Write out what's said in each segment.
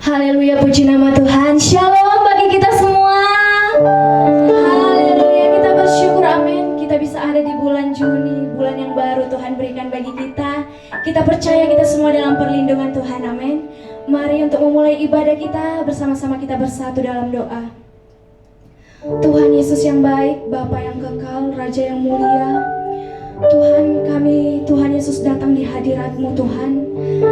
Haleluya, puji nama Tuhan. Shalom bagi kita semua. Haleluya, kita bersyukur, amin. Kita bisa ada di bulan Juni, bulan yang baru Tuhan berikan bagi kita. Kita percaya kita semua dalam perlindungan Tuhan, amin. Mari untuk memulai ibadah kita, bersama-sama kita bersatu dalam doa. Tuhan Yesus yang baik, Bapa yang kekal, Raja yang mulia, Tuhan kami, Tuhan Yesus datang di hadirat-Mu Tuhan.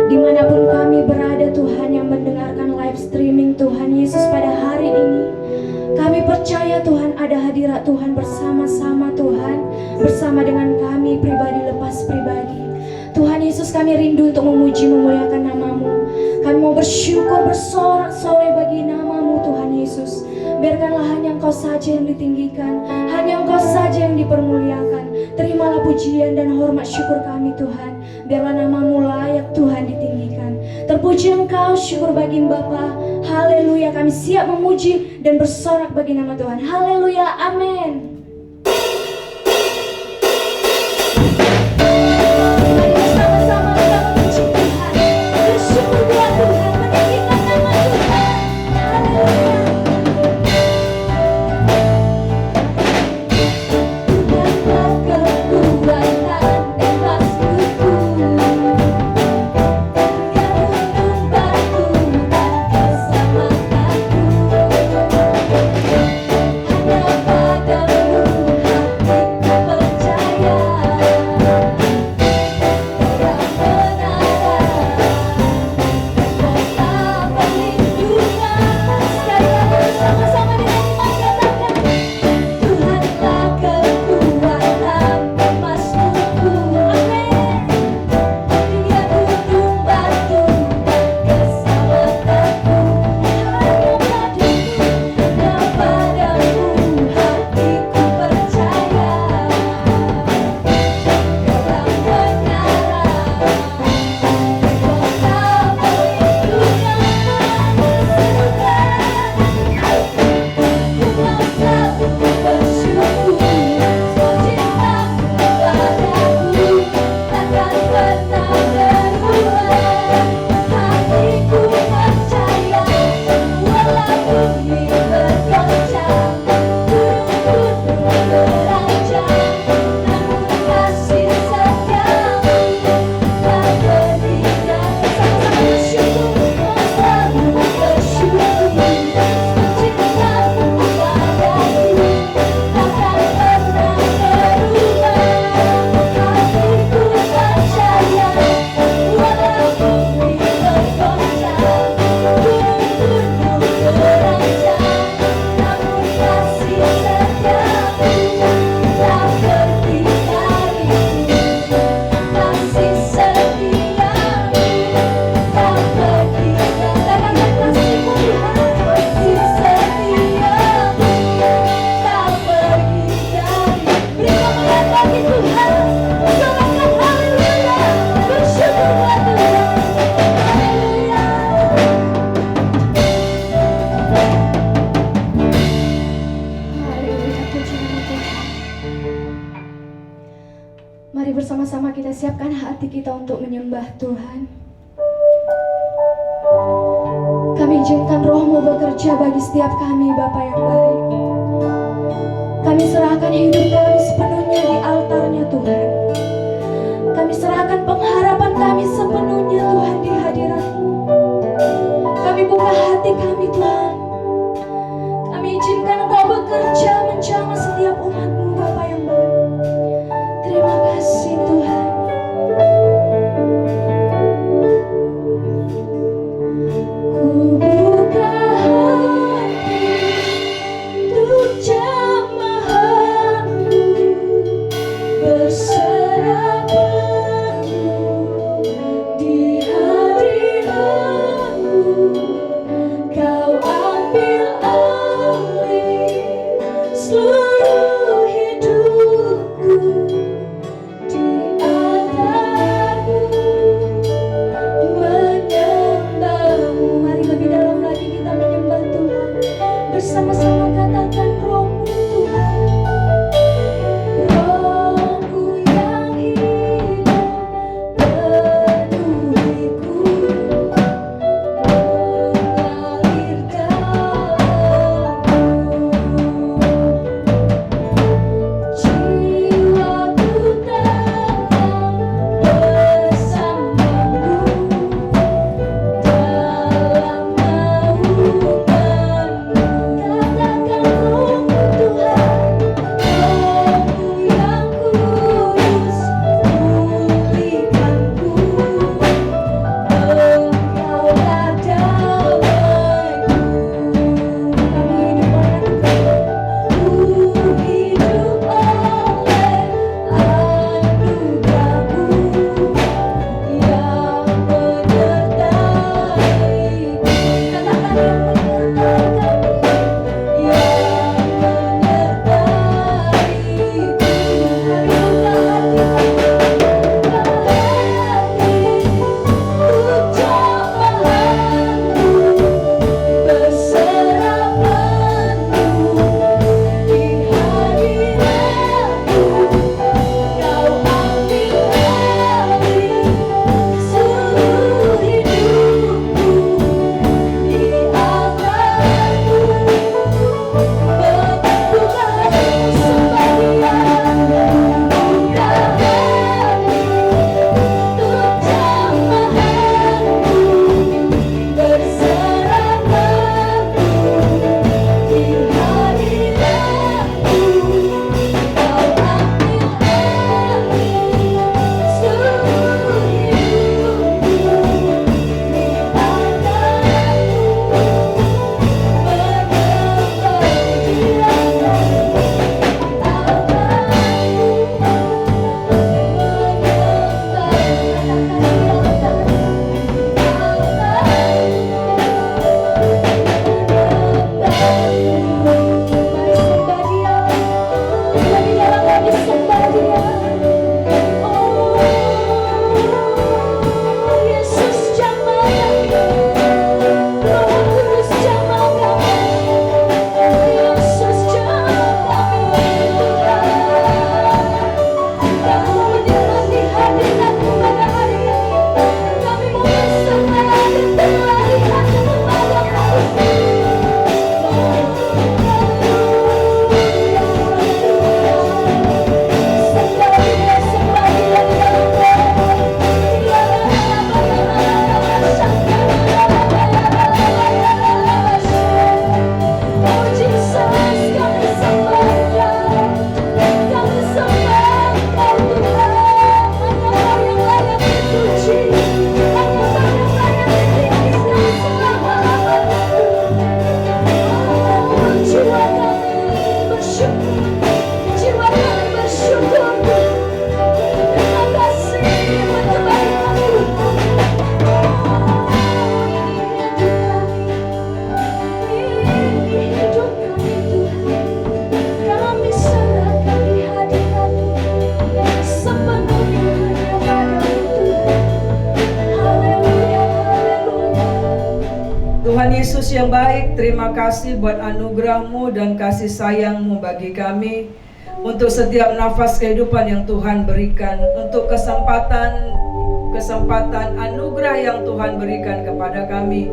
Dimanapun kami berada Tuhan yang mendengarkan live streaming Tuhan Yesus pada hari ini, kami percaya Tuhan ada hadirat Tuhan bersama-sama Tuhan, bersama dengan kami pribadi lepas pribadi. Tuhan Yesus, kami rindu untuk memuji memuliakan nama-Mu. Kami mau bersyukur bersorak-sorai bagi nama-Mu Tuhan Yesus. Biarkanlah hanya Engkau saja yang ditinggikan, hanya Engkau saja yang dipermuliakan. Terimalah pujian dan hormat syukur kami Tuhan. Biarlah nama-Mu layak Tuhan ditinggikan. Terpuji Engkau, syukur bagi Bapa. Haleluya, kami siap memuji dan bersorak bagi nama Tuhan. Haleluya, amin. Mari bersama-sama kita siapkan hati kita untuk menyembah Tuhan. Kami izinkan Roh-Mu bekerja bagi setiap kami, Bapa yang baik. Kami serahkan hidup kami sepenuhnya di altar-Nya Tuhan. Kami serahkan pengharapan kami sepenuhnya Tuhan di hadirat-Mu. Kami buka hati kami Tuhan. Kami izinkan Engkau bekerja menjamah setiap umat-Mu, Bapa yang baik. Terima kasih Tuhan. Ku buka hati untuk jamahan-Mu bersama. Tuhan Yesus yang baik, terima kasih buat anugerah-Mu dan kasih sayang-Mu bagi kami, untuk setiap nafas kehidupan yang Tuhan berikan, untuk kesempatan anugerah yang Tuhan berikan kepada kami,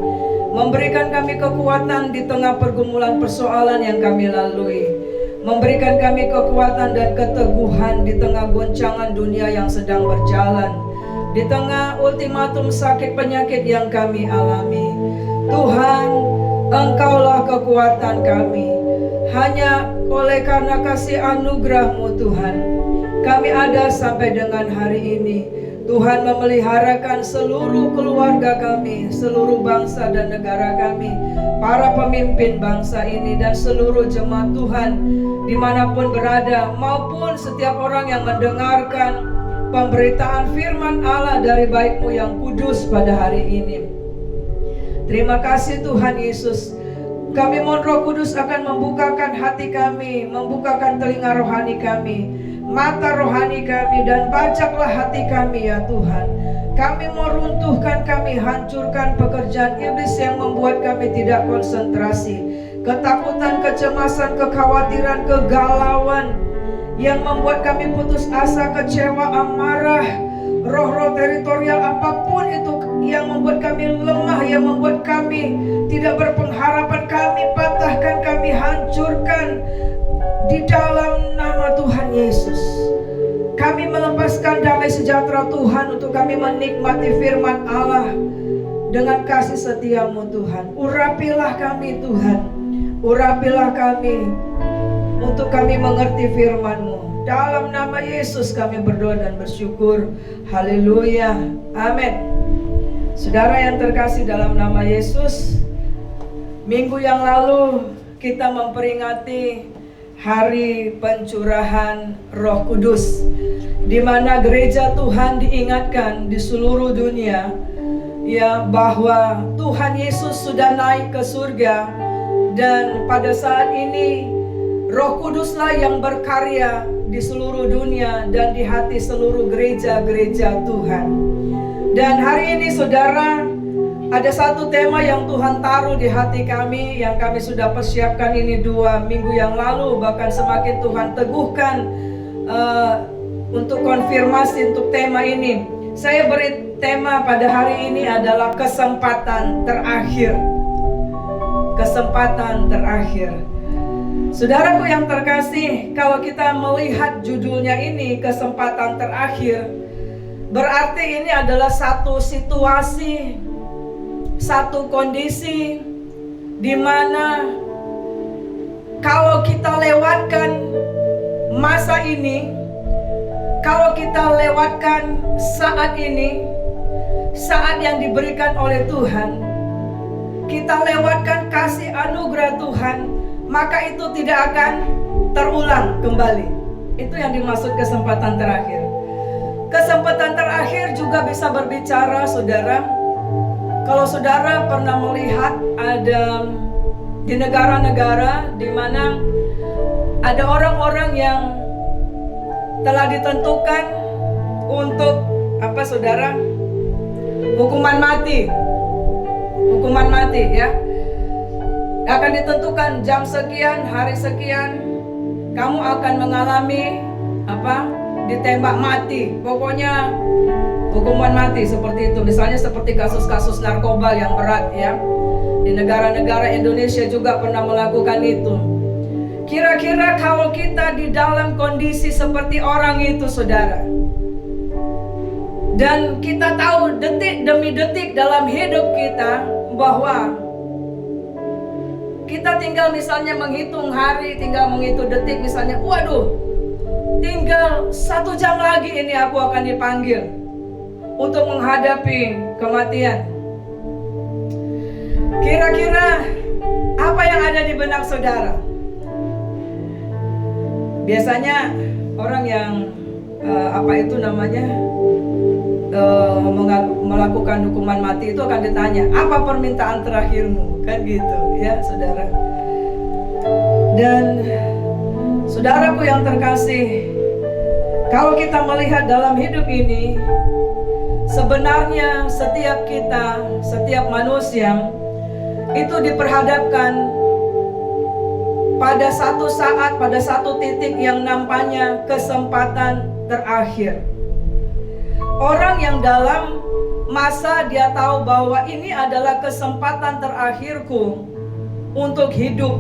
memberikan kami kekuatan di tengah pergumulan persoalan yang kami lalui, memberikan kami kekuatan dan keteguhan di tengah goncangan dunia yang sedang berjalan, di tengah ultimatum sakit penyakit yang kami alami. Tuhan, Engkaulah kekuatan kami. Hanya oleh karena kasih anugerah-Mu Tuhan, kami ada sampai dengan hari ini. Tuhan memeliharakan seluruh keluarga kami, seluruh bangsa dan negara kami, para pemimpin bangsa ini dan seluruh jemaat Tuhan dimanapun berada, maupun setiap orang yang mendengarkan pemberitaan firman Allah dari baik-Mu yang kudus pada hari ini. Terima kasih Tuhan Yesus. Kami mohon Roh Kudus akan membukakan hati kami, membukakan telinga rohani kami, mata rohani kami, dan bajaklah hati kami ya Tuhan. Kami mau runtuhkan, kami hancurkan pekerjaan iblis yang membuat kami tidak konsentrasi, ketakutan, kecemasan, kekhawatiran, kegalauan yang membuat kami putus asa, kecewa, amarah, roh-roh teritorial apapun itu yang membuat kami lemah, yang membuat kami tidak berpengharapan, kami patahkan, kami hancurkan di dalam nama Tuhan Yesus. Kami melepaskan damai sejahtera Tuhan untuk kami menikmati firman Allah dengan kasih setia-Mu Tuhan. Urapilah kami Tuhan, urapilah kami untuk kami mengerti firman-Mu. Dalam nama Yesus kami berdoa dan bersyukur. Haleluya, amin. Saudara yang terkasih dalam nama Yesus, minggu yang lalu kita memperingati hari pencurahan Roh Kudus, di mana gereja Tuhan diingatkan di seluruh dunia ya, bahwa Tuhan Yesus sudah naik ke surga, dan pada saat ini Roh Kuduslah yang berkarya di seluruh dunia dan di hati seluruh gereja-gereja Tuhan. Dan hari ini saudara, ada satu tema yang Tuhan taruh di hati kami, yang kami sudah persiapkan ini 2 minggu yang lalu, bahkan semakin Tuhan teguhkan untuk konfirmasi untuk tema ini. Saya beri tema pada hari ini adalah kesempatan terakhir. Kesempatan terakhir. Saudaraku yang terkasih, kalau kita melihat judulnya ini, kesempatan terakhir, berarti ini adalah satu situasi, satu kondisi di mana kalau kita lewatkan masa ini, kalau kita lewatkan saat ini, saat yang diberikan oleh Tuhan, kita lewatkan kasih anugerah Tuhan, maka itu tidak akan terulang kembali. Itu yang dimaksud kesempatan terakhir. Kesempatan terakhir juga bisa berbicara, saudara. Kalau saudara pernah melihat ada di negara-negara di mana ada orang-orang yang telah ditentukan untuk apa, saudara? Hukuman mati. Hukuman mati ya. Akan ditentukan jam sekian, hari sekian, kamu akan mengalami apa? Ditembak mati. Pokoknya hukuman mati seperti itu. Misalnya seperti kasus-kasus narkoba yang berat ya. Di negara-negara Indonesia juga pernah melakukan itu. Kira-kira kalau kita di dalam kondisi seperti orang itu, saudara, dan kita tahu detik demi detik dalam hidup kita bahwa kita tinggal misalnya menghitung hari, tinggal menghitung detik, misalnya, waduh, tinggal 1 jam lagi ini aku akan dipanggil. untuk menghadapi kematian. Kira-kira apa yang ada di benak saudara? Biasanya orang yang melakukan hukuman mati itu akan ditanya, apa permintaan terakhirmu? Kan gitu ya saudara. Dan saudaraku yang terkasih, kalau kita melihat dalam hidup ini, sebenarnya setiap kita, setiap manusia itu diperhadapkan pada satu saat, pada satu titik yang nampaknya kesempatan terakhir. Orang yang dalam masa dia tahu bahwa ini adalah kesempatan terakhirku untuk hidup,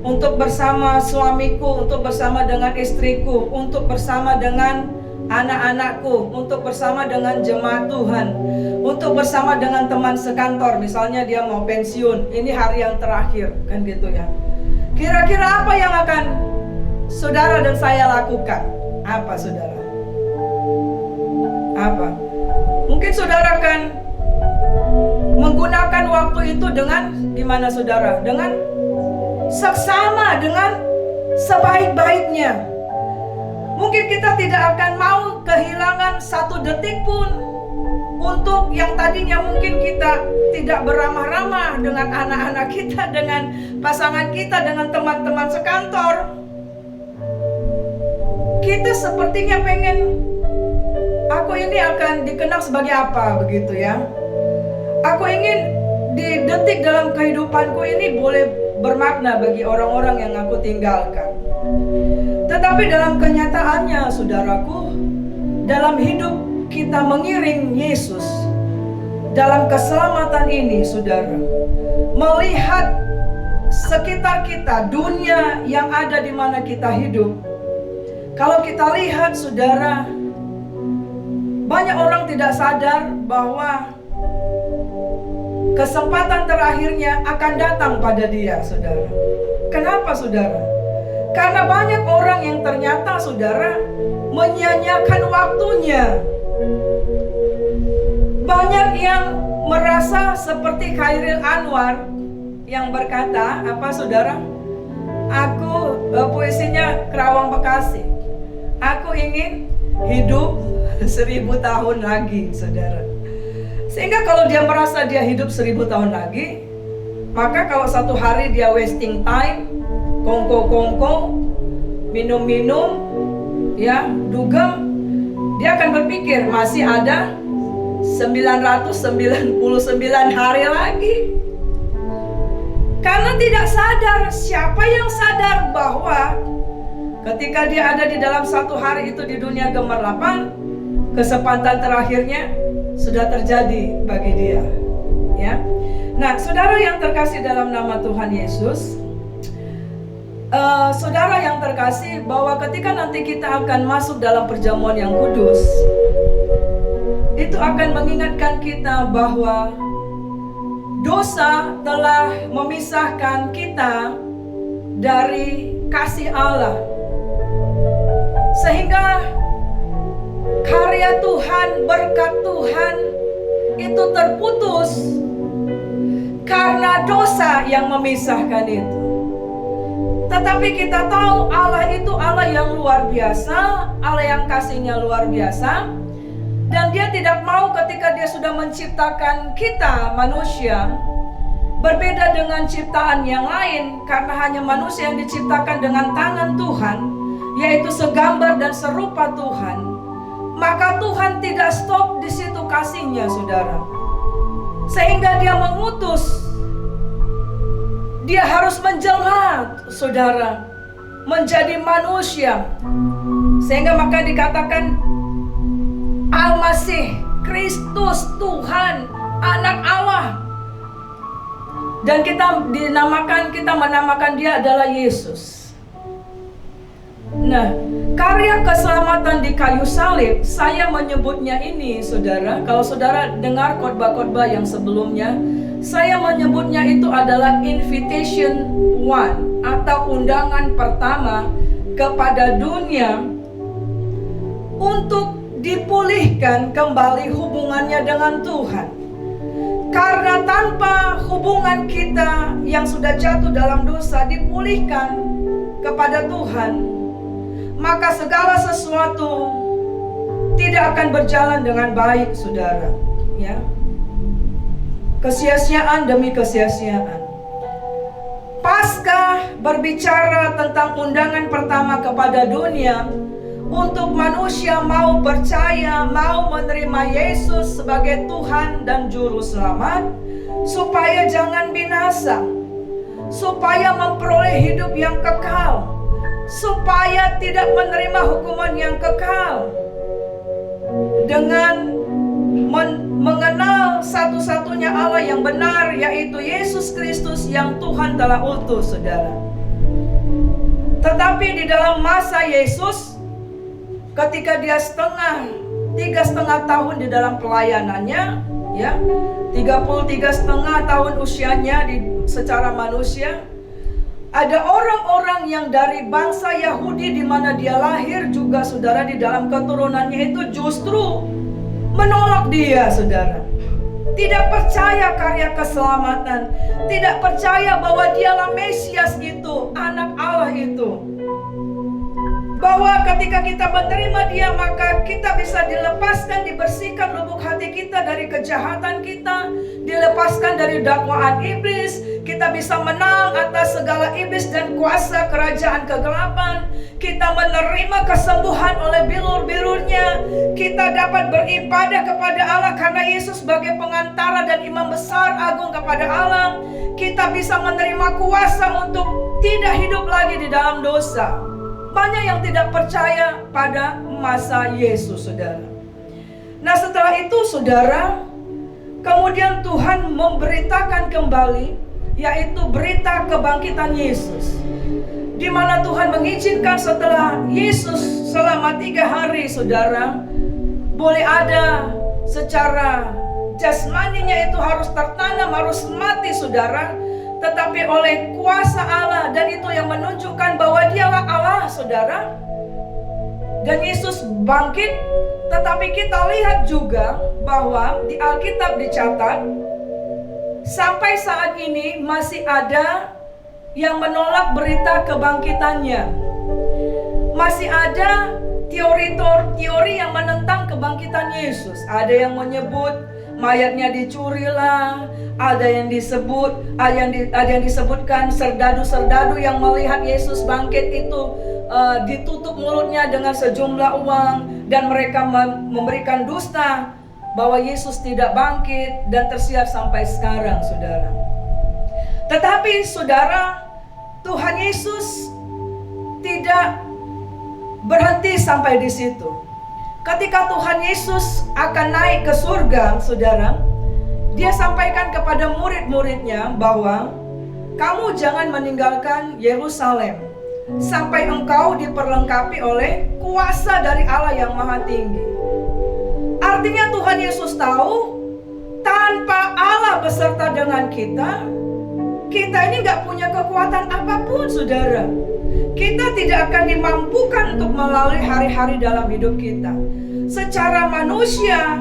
untuk bersama suamiku, untuk bersama dengan istriku, untuk bersama dengan anak-anakku, untuk bersama dengan jemaat Tuhan, untuk bersama dengan teman sekantor. Misalnya dia mau pensiun, ini hari yang terakhir, kan gitu ya. Kira-kira apa yang akan saudara dan saya lakukan? Apa saudara? Apa? Mungkin saudara akan menggunakan waktu itu dengan gimana saudara? Dengan seksama, dengan sebaik-baiknya. Mungkin kita tidak akan mau kehilangan satu detik pun untuk yang tadinya mungkin kita tidak beramah-ramah dengan anak-anak kita, dengan pasangan kita, dengan teman-teman sekantor. Kita sepertinya pengen, aku ini akan dikenal sebagai apa begitu ya. Aku ingin di detik dalam kehidupanku ini boleh bermakna bagi orang-orang yang aku tinggalkan. Tetapi dalam kenyataannya saudaraku, dalam hidup kita mengiring Yesus dalam keselamatan ini saudara, melihat sekitar kita, dunia yang ada di mana kita hidup. Kalau kita lihat saudara, banyak orang tidak sadar bahwa kesempatan terakhirnya akan datang pada dia saudara. Kenapa saudara? Karena banyak orang yang ternyata saudara menyia-nyiakan waktunya. Banyak yang merasa seperti Khairil Anwar yang berkata, apa saudara? Aku, puisinya Kerawang Bekasi. Aku ingin hidup 1000 tahun lagi saudara. Sehingga kalau dia merasa dia hidup 1000 tahun lagi, maka kalau satu hari dia wasting time, kongko-kongko, minum-minum, ya, dugem, dia akan berpikir masih ada 999 hari lagi. Karena tidak sadar, siapa yang sadar bahwa ketika dia ada di dalam satu hari itu di dunia gemerlapan, kesempatan terakhirnya sudah terjadi bagi dia, ya. Nah, saudara yang terkasih dalam nama Tuhan Yesus, saudara yang terkasih, bahwa ketika nanti kita akan masuk dalam perjamuan yang kudus, itu akan mengingatkan kita bahwa dosa telah memisahkan kita dari kasih Allah, sehingga karya Tuhan, berkat Tuhan itu terputus karena dosa yang memisahkan itu. Tetapi kita tahu Allah itu Allah yang luar biasa, Allah yang kasihnya luar biasa. Dan dia tidak mau ketika dia sudah menciptakan kita manusia berbeda dengan ciptaan yang lain, karena hanya manusia yang diciptakan dengan tangan Tuhan, yaitu segambar dan serupa Tuhan. Maka Tuhan tidak stop di situ kasihnya saudara, sehingga dia mengutus, dia harus menjelma saudara, menjadi manusia. Sehingga maka dikatakan Al-Masih, Kristus, Tuhan, Anak Allah. Dan kita menamakan dia adalah Yesus. Nah, karya keselamatan di kayu salib, saya menyebutnya ini saudara, kalau saudara dengar khotbah-khotbah yang sebelumnya, saya menyebutnya itu adalah invitation one, atau undangan pertama kepada dunia untuk dipulihkan kembali hubungannya dengan Tuhan. Karena tanpa hubungan kita yang sudah jatuh dalam dosa dipulihkan kepada Tuhan, maka segala sesuatu tidak akan berjalan dengan baik, saudara. Ya, kesia-siaan demi kesia-siaan. Paskah berbicara tentang undangan pertama kepada dunia untuk manusia mau percaya, mau menerima Yesus sebagai Tuhan dan Juru Selamat, supaya jangan binasa, supaya memperoleh hidup yang kekal, supaya tidak menerima hukuman yang kekal, dengan mengenal satu-satunya Allah yang benar, yaitu Yesus Kristus yang Tuhan telah utus, saudara. Tetapi di dalam masa Yesus, ketika dia 3,5 tahun di dalam pelayanannya, ya, 33,5 tahun usianya secara manusia, ada orang-orang yang dari bangsa Yahudi di mana dia lahir juga, saudara, di dalam keturunannya itu justru menolak dia, saudara. Tidak percaya karya keselamatan, tidak percaya bahwa dialah Mesias itu, anak Allah itu. Bahwa ketika kita menerima dia, maka kita bisa dilepaskan, dibersihkan lubuk hati kita dari kejahatan kita, dilepaskan dari dakwaan iblis. Kita bisa menang atas segala iblis dan kuasa kerajaan kegelapan. Kita menerima kesembuhan oleh bilur-bilurnya. Kita dapat beribadah kepada Allah karena Yesus sebagai pengantara dan imam besar agung kepada Allah. Kita bisa menerima kuasa untuk tidak hidup lagi di dalam dosa. Banyak yang tidak percaya pada masa Yesus, saudara. Nah, setelah itu, saudara, kemudian Tuhan memberitakan kembali, yaitu berita kebangkitan Yesus, di mana Tuhan mengizinkan setelah Yesus selama 3 hari, saudara, boleh ada secara jasmaninya itu harus tertanam, harus mati, saudara. Tetapi oleh kuasa Allah, dan itu yang menunjukkan bahwa dialah Allah, saudara. Dan Yesus bangkit. Tetapi kita lihat juga bahwa di Alkitab dicatat, sampai saat ini masih ada yang menolak berita kebangkitannya. Masih ada teori yang menentang kebangkitan Yesus. Ada yang menyebut mayatnya dicuri lah, ada yang disebutkan serdadu-serdadu yang melihat Yesus bangkit itu ditutup mulutnya dengan sejumlah uang, dan mereka memberikan dusta bahwa Yesus tidak bangkit, dan tersiar sampai sekarang, saudara. Tetapi, saudara, Tuhan Yesus tidak berhenti sampai di situ. Ketika Tuhan Yesus akan naik ke surga, saudara, dia sampaikan kepada murid-muridnya bahwa kamu jangan meninggalkan Yerusalem sampai engkau diperlengkapi oleh kuasa dari Allah yang Maha Tinggi. Artinya Tuhan Yesus tahu, tanpa Allah beserta dengan kita ini gak punya kekuatan apapun, saudara. Kita tidak akan dimampukan untuk melalui hari-hari dalam hidup kita. Secara manusia,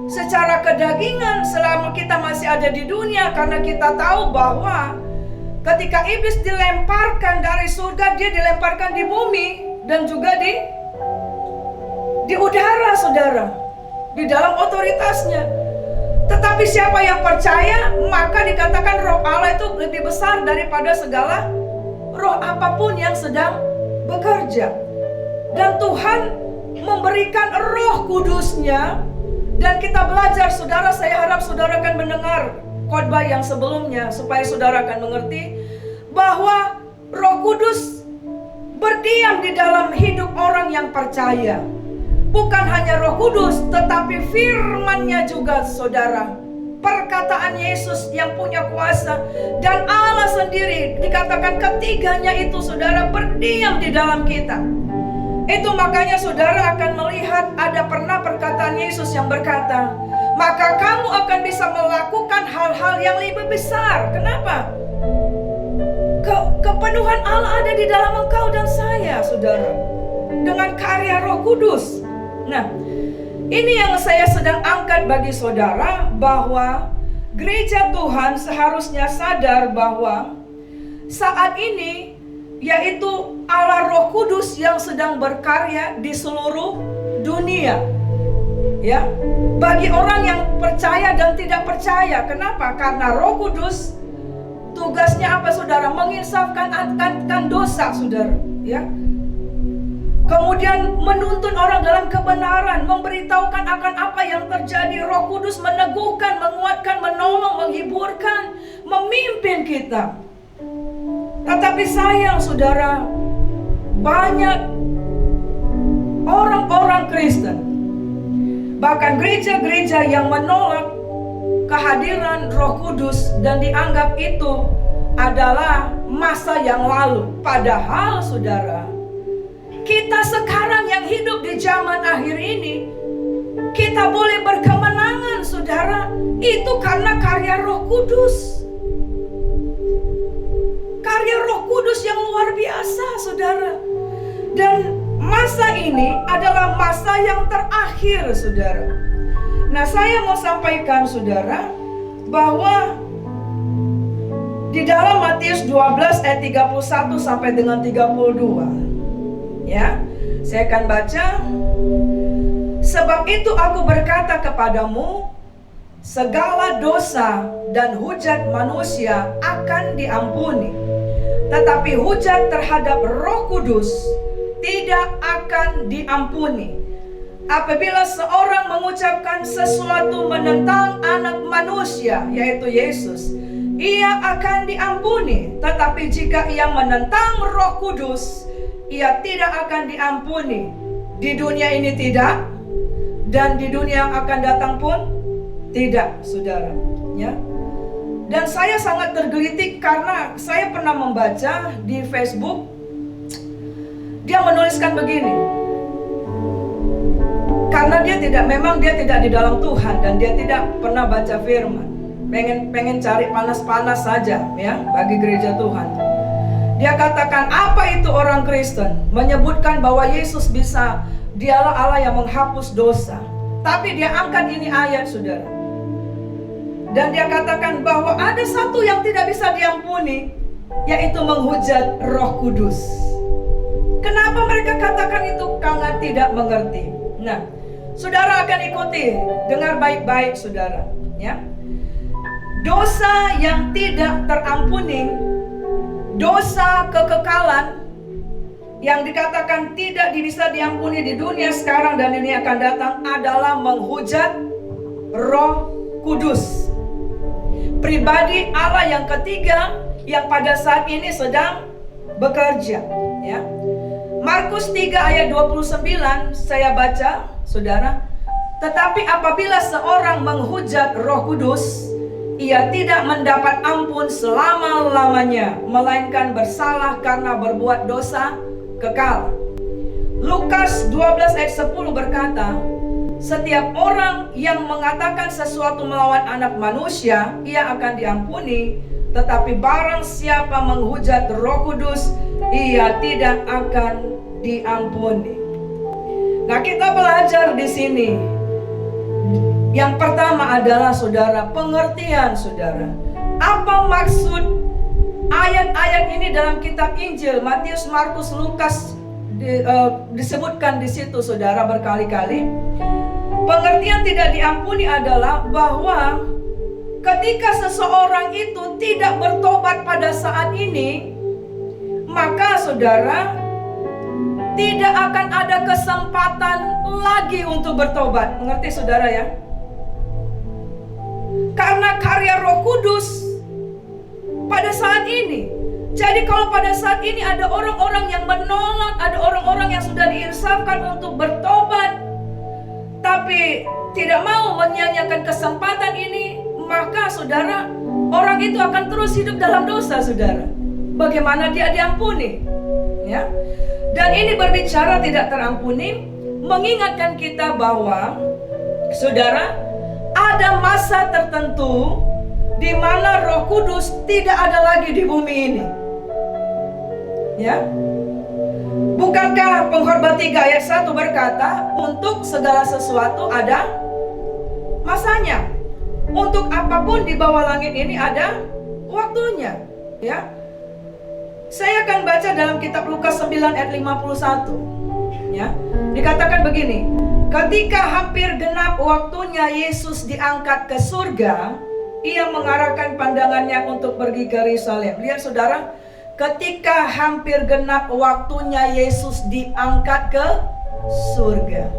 secara kedagingan, selama kita masih ada di dunia, karena kita tahu bahwa ketika iblis dilemparkan dari surga, dia dilemparkan di bumi dan juga di udara, saudara, di dalam otoritasnya. Tetapi siapa yang percaya, maka dikatakan roh Allah itu lebih besar daripada segala roh apapun yang sedang bekerja. Dan Tuhan memberikan Roh Kudus-Nya. Dan kita belajar, saudara, saya harap saudara akan mendengar khotbah yang sebelumnya, supaya saudara akan mengerti bahwa Roh Kudus berdiam di dalam hidup orang yang percaya. Bukan hanya Roh Kudus, tetapi firman-Nya juga, saudara. Perkataan Yesus yang punya kuasa, dan Allah sendiri, dikatakan ketiganya itu, saudara, berdiam di dalam kita. Itu makanya saudara akan melihat ada pernah perkataan Yesus yang berkata, maka kamu akan bisa melakukan hal-hal yang lebih besar. Kenapa? Kepenuhan Allah ada di dalam engkau dan saya, saudara, dengan karya Roh Kudus. Nah, Ini yang saya sedang angkat bagi saudara, bahwa gereja Tuhan seharusnya sadar bahwa saat ini yaitu Allah Roh Kudus yang sedang berkarya di seluruh dunia. Ya, bagi orang yang percaya dan tidak percaya. Kenapa? Karena Roh Kudus tugasnya apa, saudara? Menginsafkan akan dosa, saudara. Ya. Kemudian menuntun orang dalam kebenaran, memberitahukan akan apa yang terjadi. Roh Kudus meneguhkan, menguatkan, menolong, menghiburkan, memimpin kita. Tetapi sayang, saudara, banyak orang-orang Kristen, bahkan gereja-gereja yang menolak kehadiran Roh Kudus dan dianggap itu adalah masa yang lalu. Padahal, saudara, kita sekarang yang hidup di zaman akhir ini, kita boleh berkemenangan, saudara. Itu karena karya Roh Kudus. Karya Roh Kudus yang luar biasa, saudara. Dan masa ini adalah masa yang terakhir, saudara. Nah, saya mau sampaikan, saudara, bahwa di dalam Matius 12 ayat 31 sampai dengan 32, ya, saya akan baca. Sebab itu aku berkata kepadamu, segala dosa dan hujat manusia akan diampuni, tetapi hujat terhadap Roh Kudus tidak akan diampuni. Apabila seorang mengucapkan sesuatu menentang anak manusia, yaitu Yesus, ia akan diampuni. Tetapi jika ia menentang Roh Kudus, ia tidak akan diampuni. Di dunia ini tidak, dan di dunia yang akan datang pun tidak, saudara. Ya. Dan saya sangat tergelitik karena saya pernah membaca di Facebook, dia menuliskan begini. Karena dia tidak di dalam Tuhan dan dia tidak pernah baca firman. Pengen cari panas-panas saja, ya, bagi gereja Tuhan. Dia katakan, apa itu orang Kristen? Menyebutkan bahwa Yesus dialah Allah yang menghapus dosa. Tapi dia angkat ini ayat, saudara. Dan dia katakan bahwa ada satu yang tidak bisa diampuni, yaitu menghujat Roh Kudus. Kenapa mereka katakan itu? Karena tidak mengerti. Nah, saudara akan ikuti, dengar baik-baik, saudara, ya. Dosa yang tidak terampuni, dosa kekekalan yang dikatakan tidak bisa diampuni di dunia sekarang dan ini akan datang, adalah menghujat Roh Kudus, pribadi Allah yang ketiga yang pada saat ini sedang bekerja, ya. Markus 3 ayat 29 saya baca, saudara. Tetapi apabila seorang menghujat Roh Kudus, ia tidak mendapat ampun selama-lamanya, melainkan bersalah karena berbuat dosa kekal. Lukas 12 ayat 10 berkata, setiap orang yang mengatakan sesuatu melawan anak manusia, ia akan diampuni. Tetapi barang siapa menghujat Roh Kudus, ia tidak akan diampuni. Nah, kita belajar di sini. Yang pertama adalah, saudara, pengertian, saudara. Apa maksud ayat-ayat ini dalam kitab Injil Matius, Markus, Lukas disebutkan di situ, saudara, berkali-kali. Pengertian tidak diampuni adalah bahwa ketika seseorang itu tidak bertobat pada saat ini, maka, saudara, tidak akan ada kesempatan lagi untuk bertobat. Mengerti, saudara, ya? Karena karya Roh Kudus pada saat ini. Jadi kalau pada saat ini ada orang-orang yang menolak, ada orang-orang yang sudah diinsafkan untuk bertobat, tapi tidak mau menyanyiakan kesempatan ini, maka, saudara, orang itu akan terus hidup dalam dosa, saudara. Bagaimana dia diampuni? Ya. Dan ini berbicara tidak terampuni, mengingatkan kita bahwa, saudara, ada masa tertentu di mana Roh Kudus tidak ada lagi di bumi ini. Ya. Bukankah Pengkhotbah 3 ayat 1 berkata, untuk segala sesuatu ada masanya. Untuk apapun di bawah langit ini ada waktunya. Ya. Saya akan baca dalam kitab Lukas 9 ayat 51. Ya. Dikatakan begini, ketika hampir genap waktunya Yesus diangkat ke surga, ia mengarahkan pandangannya untuk pergi ke Yerusalem. Lihat saudara, ketika hampir genap waktunya Yesus diangkat ke surga.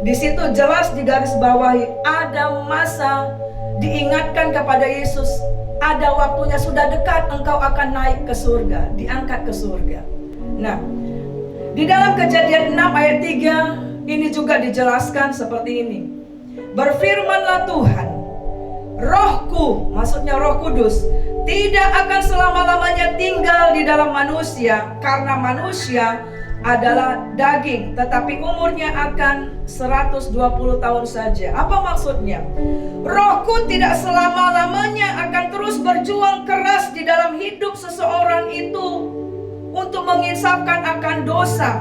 Di situ jelas digarisbawahi ada masa diingatkan kepada Yesus, ada waktunya, sudah dekat engkau akan naik ke surga, diangkat ke surga. Nah, di dalam Kejadian 6 ayat 3 ini juga dijelaskan seperti ini. Berfirmanlah Tuhan, Rohku, maksudnya Roh Kudus, tidak akan selama-lamanya tinggal di dalam manusia, karena manusia adalah daging, tetapi umurnya akan 120 tahun saja. Apa maksudnya? Rohku tidak selama-lamanya akan terus berjuang keras di dalam hidup seseorang itu untuk menginsafkan akan dosa.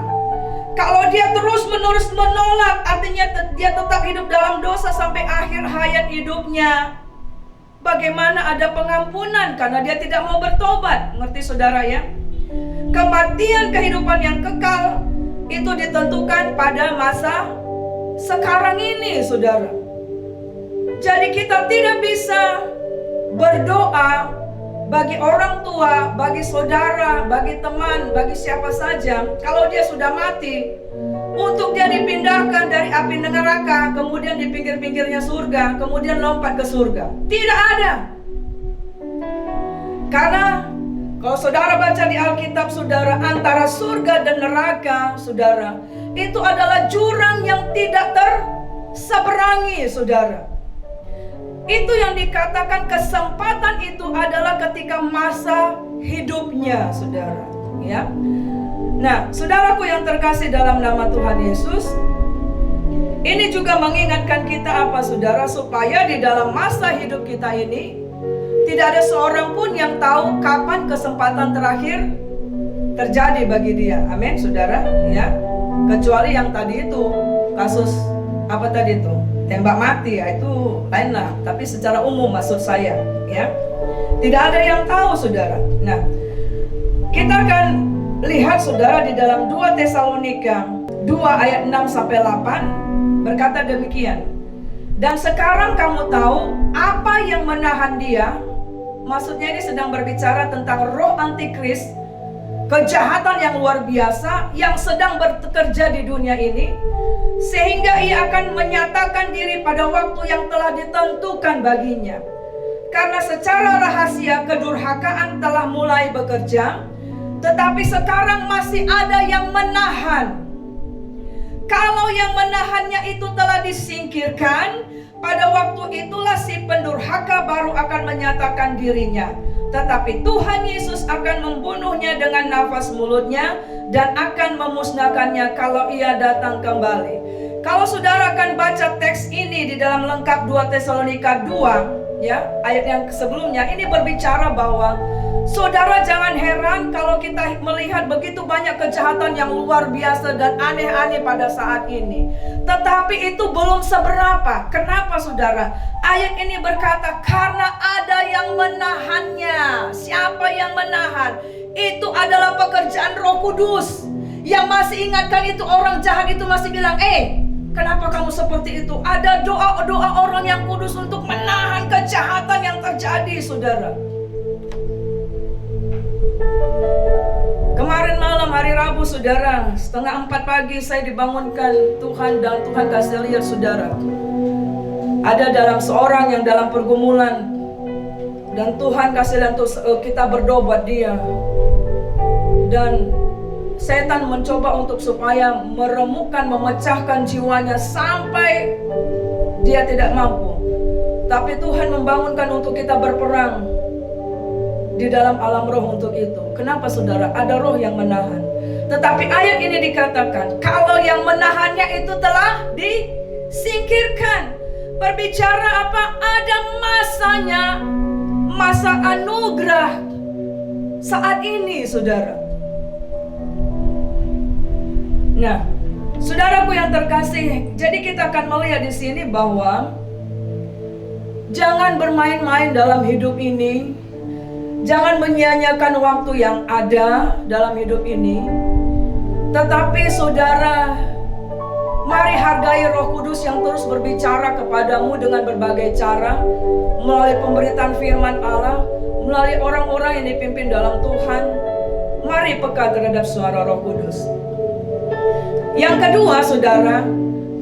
Kalau dia terus-menerus menolak, artinya dia tetap hidup dalam dosa sampai akhir hayat hidupnya. Bagaimana ada pengampunan karena dia tidak mau bertobat? Ngerti saudara ya? Kematian kehidupan yang kekal itu ditentukan pada masa sekarang ini, saudara. Jadi kita tidak bisa berdoa bagi orang tua, bagi saudara, bagi teman, bagi siapa saja kalau dia sudah mati, untuk dia dipindahkan dari api neraka, kemudian di pinggir-pinggirnya surga, kemudian lompat ke surga. Tidak ada. Karena kalau saudara baca di Alkitab, saudara, antara surga dan neraka, saudara, itu adalah jurang yang tidak terseberangi, saudara. Itu yang dikatakan kesempatan itu adalah ketika masa hidupnya, saudara. Ya. Nah, saudaraku yang terkasih dalam nama Tuhan Yesus, ini juga mengingatkan kita apa, saudara, supaya di dalam masa hidup kita ini tidak ada seorang pun yang tahu kapan kesempatan terakhir terjadi bagi dia. Amin, saudara. Ya, kecuali yang tadi itu kasus apa tadi itu, tembak mati, ya itu lain lah. Tapi secara umum maksud saya, ya, tidak ada yang tahu, saudara. Nah, kita akan lihat, saudara, di dalam 2 Tesalonika 2 ayat 6 sampai 8 berkata demikian. Dan sekarang kamu tahu apa yang menahan dia. Maksudnya ini sedang berbicara tentang roh antikris, kejahatan yang luar biasa yang sedang bekerja di dunia ini, sehingga ia akan menyatakan diri pada waktu yang telah ditentukan baginya. Karena secara rahasia kedurhakaan telah mulai bekerja, tetapi sekarang masih ada yang menahan. Kalau yang menahannya itu telah disingkirkan, pada waktu itulah si pendurhaka baru akan menyatakan dirinya. Tetapi Tuhan Yesus akan membunuhnya dengan nafas mulutnya dan akan memusnahkannya kalau ia datang kembali. Kalau saudara akan baca teks ini di dalam lengkap 2 Tesalonika 2, ya, ayat yang sebelumnya, ini berbicara bahwa saudara jangan heran kalau kita melihat begitu banyak kejahatan yang luar biasa dan aneh-aneh pada saat ini. Tetapi itu belum seberapa. Kenapa, saudara? Ayat ini berkata karena ada yang menahannya. Siapa yang menahan? Itu adalah pekerjaan Roh Kudus. Yang masih ingatkan itu orang jahat itu masih bilang, kenapa kamu seperti itu? Ada doa-doa orang yang kudus untuk menahan kejahatan yang terjadi, saudara. Kemarin malam hari Rabu, saudara, 3:30 pagi saya dibangunkan Tuhan, dan Tuhan kasih lihat, saudara, ada dalam seorang yang dalam pergumulan, dan Tuhan kasih lihat untuk kita berdoa buat dia. Dan setan mencoba untuk supaya meremukkan, memecahkan jiwanya sampai dia tidak mampu. Tapi Tuhan membangunkan untuk kita berperang di dalam alam roh untuk itu. Kenapa, saudara? Ada roh yang menahan. Tetapi ayat ini dikatakan kalau yang menahannya itu telah disingkirkan. Berbicara apa? Ada masanya, masa anugerah saat ini, saudara. Nah, saudaraku yang terkasih, jadi kita akan melihat di sini bahwa jangan bermain-main dalam hidup ini. Jangan menyia-nyiakan waktu yang ada dalam hidup ini. Tetapi saudara, mari hargai Roh Kudus yang terus berbicara kepadamu dengan berbagai cara, melalui pemberitaan firman Allah, melalui orang-orang yang dipimpin dalam Tuhan. Mari peka terhadap suara Roh Kudus. Yang kedua, saudara,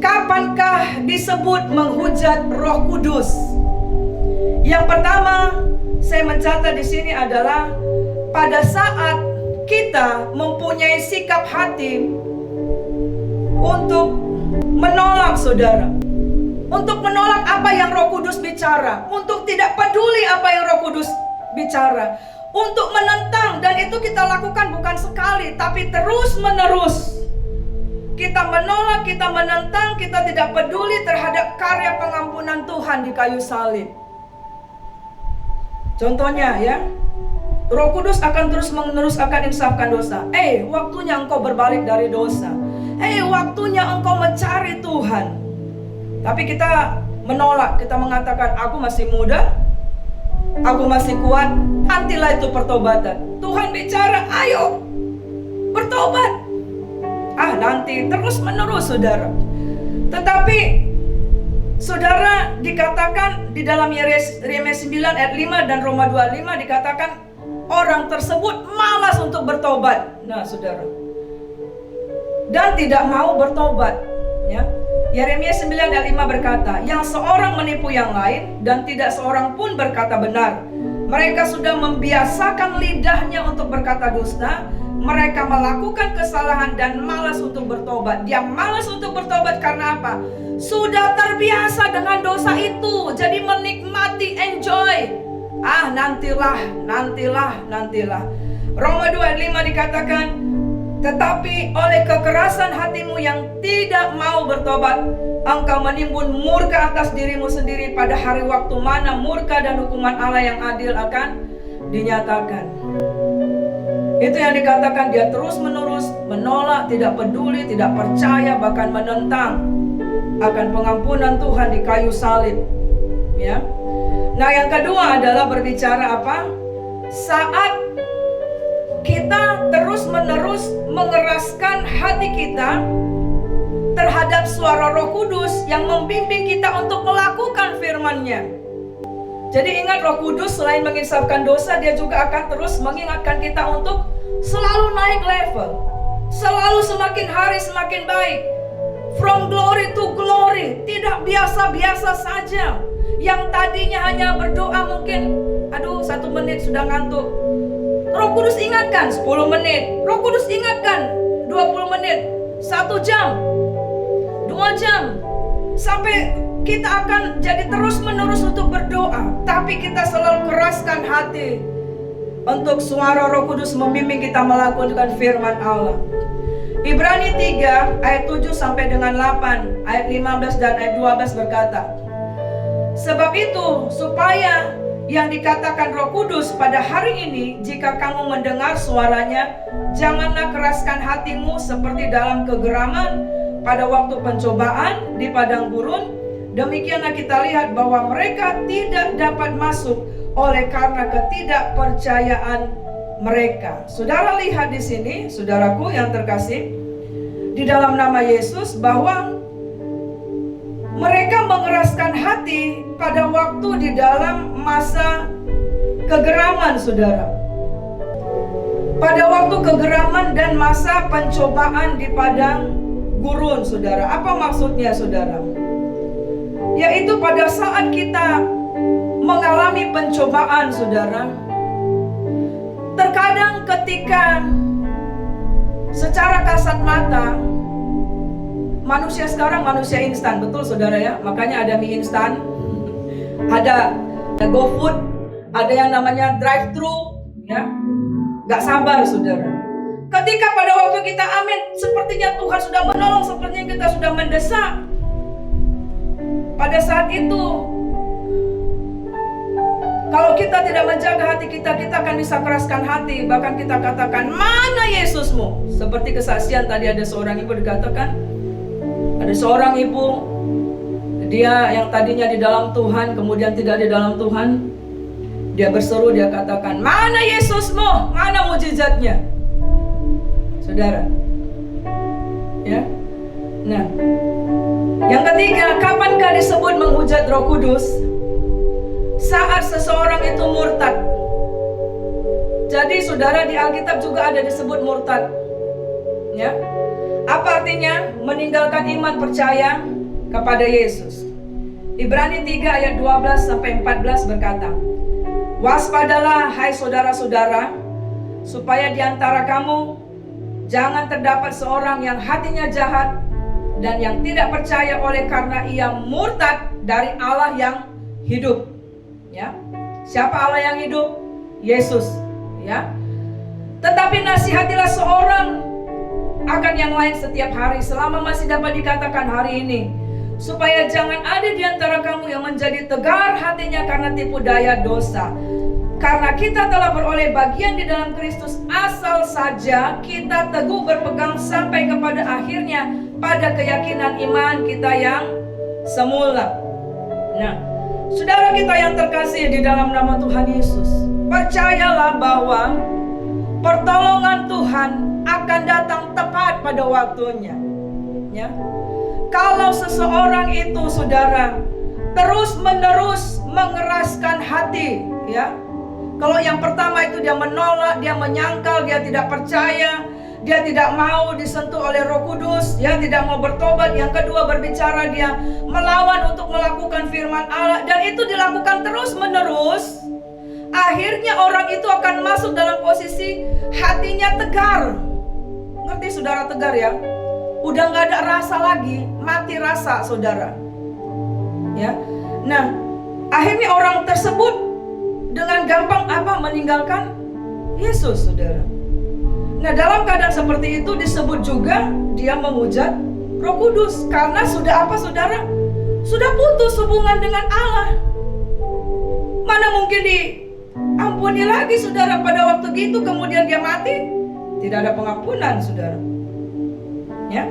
kapankah disebut menghujat Roh Kudus? Yang pertama, saya mencatat di sini adalah pada saat kita mempunyai sikap hati untuk menolak, saudara, untuk menolak apa yang Roh Kudus bicara, untuk tidak peduli apa yang Roh Kudus bicara, untuk menentang, dan itu kita lakukan bukan sekali, tapi terus menerus. Kita menolak, kita menentang, kita tidak peduli terhadap karya pengampunan Tuhan di kayu salib. Contohnya ya, Roh Kudus akan terus menerus akan insafkan dosa. Waktunya engkau berbalik dari dosa. Waktunya engkau mencari Tuhan. Tapi kita menolak, kita mengatakan, aku masih muda, aku masih kuat, nantilah itu pertobatan. Tuhan bicara, ayo bertobat. Nanti, terus menerus, saudara. Tetapi saudara, dikatakan di dalam Yeremia 9 ayat 5 dan Roma 25 dikatakan orang tersebut malas untuk bertobat. Nah, saudara, dan tidak mau bertobat, ya. Yeremia 9 ayat 5 berkata, yang seorang menipu yang lain dan tidak seorang pun berkata benar. Mereka sudah membiasakan lidahnya untuk berkata dusta. Mereka melakukan kesalahan dan malas untuk bertobat. Dia malas untuk bertobat karena apa? Sudah terbiasa dengan dosa itu. Jadi menikmati, enjoy. Nantilah. Roma 2 ayat 5 dikatakan, tetapi oleh kekerasan hatimu yang tidak mau bertobat, engkau menimbun murka atas dirimu sendiri pada hari waktu mana murka dan hukuman Allah yang adil akan dinyatakan. Itu yang dikatakan, dia terus menerus menolak, tidak peduli, tidak percaya, bahkan menentang akan pengampunan Tuhan di kayu salib, ya. Nah, yang kedua adalah berbicara apa? Saat kita terus menerus mengeraskan hati kita terhadap suara Roh Kudus yang membimbing kita untuk melakukan firman-Nya. Jadi ingat, Roh Kudus selain menginsafkan dosa, dia juga akan terus mengingatkan kita untuk selalu naik level, selalu semakin hari semakin baik, from glory to glory. Tidak biasa-biasa saja. Yang tadinya hanya berdoa mungkin 1 menit sudah ngantuk, Roh Kudus ingatkan 10 menit, Roh Kudus ingatkan 20 menit, 1 jam, 2 jam, sampai kita akan jadi terus menerus untuk berdoa. Tapi kita selalu keraskan hati untuk suara Roh Kudus membimbing kita melakukan firman Allah. Ibrani 3 ayat 7 sampai dengan 8, ayat 15 dan ayat 12 berkata, sebab itu supaya yang dikatakan Roh Kudus pada hari ini, jika kamu mendengar suaranya, janganlah keraskan hatimu seperti dalam kegeraman pada waktu pencobaan di padang gurun. Demikianlah kita lihat bahwa mereka tidak dapat masuk oleh karena ketidakpercayaan mereka. Saudara lihat di sini, saudaraku yang terkasih, di dalam nama Yesus, bahwa mereka mengeraskan hati pada waktu di dalam masa kegeraman, saudara. Pada waktu kegeraman dan masa pencobaan di padang gurun, saudara. Apa maksudnya, saudara? Yaitu pada saat kita mengalami pencobaan, saudara. Terkadang ketika secara kasat mata, manusia sekarang manusia instan, betul saudara ya. Makanya ada mie instan, ada GoFood, ada yang namanya drive-thru, ya. Gak sabar, saudara. Ketika pada waktu kita amin, sepertinya Tuhan sudah menolong, sepertinya kita sudah mendesak. Pada saat itu Kalau kita tidak menjaga hati kita, kita akan bisa keraskan hati. Bahkan kita katakan, mana Yesusmu? Seperti kesaksian tadi ada seorang ibu dikatakan, ada seorang ibu, dia yang tadinya di dalam Tuhan, kemudian tidak di dalam Tuhan. Dia berseru, dia katakan, mana Yesusmu? Mana mujizatnya? Saudara, ya. Nah, yang ketiga, kapankah disebut menghujat Roh Kudus? Saat seseorang itu murtad. Jadi saudara, di Alkitab juga ada disebut murtad. Ya. Apa artinya? Meninggalkan iman percaya kepada Yesus. Ibrani 3 ayat 12 sampai 14 berkata, waspadalah hai saudara-saudara, supaya di antara kamu jangan terdapat seorang yang hatinya jahat dan yang tidak percaya oleh karena ia murtad dari Allah yang hidup. Ya, siapa Allah yang hidup? Yesus. Ya. Tetapi nasihatilah seorang akan yang lain setiap hari, selama masih dapat dikatakan hari ini, supaya jangan ada di antara kamu yang menjadi tegar hatinya karena tipu daya dosa. Karena kita telah beroleh bagian di dalam Kristus, asal saja kita teguh berpegang sampai kepada akhirnya pada keyakinan iman kita yang semula. Nah, saudara kita yang terkasih di dalam nama Tuhan Yesus, percayalah bahwa pertolongan Tuhan akan datang tepat pada waktunya. Ya. Kalau seseorang itu, saudara, terus-menerus mengeraskan hati, ya. Kalau yang pertama itu dia menolak, dia menyangkal, dia tidak percaya, dia tidak mau disentuh oleh Roh Kudus, dia tidak mau bertobat. Yang kedua berbicara, dia melawan untuk melakukan firman Allah, dan itu dilakukan terus-menerus. Akhirnya orang itu akan masuk dalam posisi hatinya tegar. Ngerti saudara tegar ya? Udah gak ada rasa lagi, mati rasa saudara. Ya. Nah, akhirnya orang tersebut dengan gampang meninggalkan Yesus, saudara. Nah, dalam keadaan seperti itu disebut juga dia menghujat Roh Kudus. Karena sudah apa, saudara? Sudah putus hubungan dengan Allah. Mana mungkin diampuni lagi, saudara, pada waktu gitu kemudian dia mati? Tidak ada pengampunan, saudara. Ya.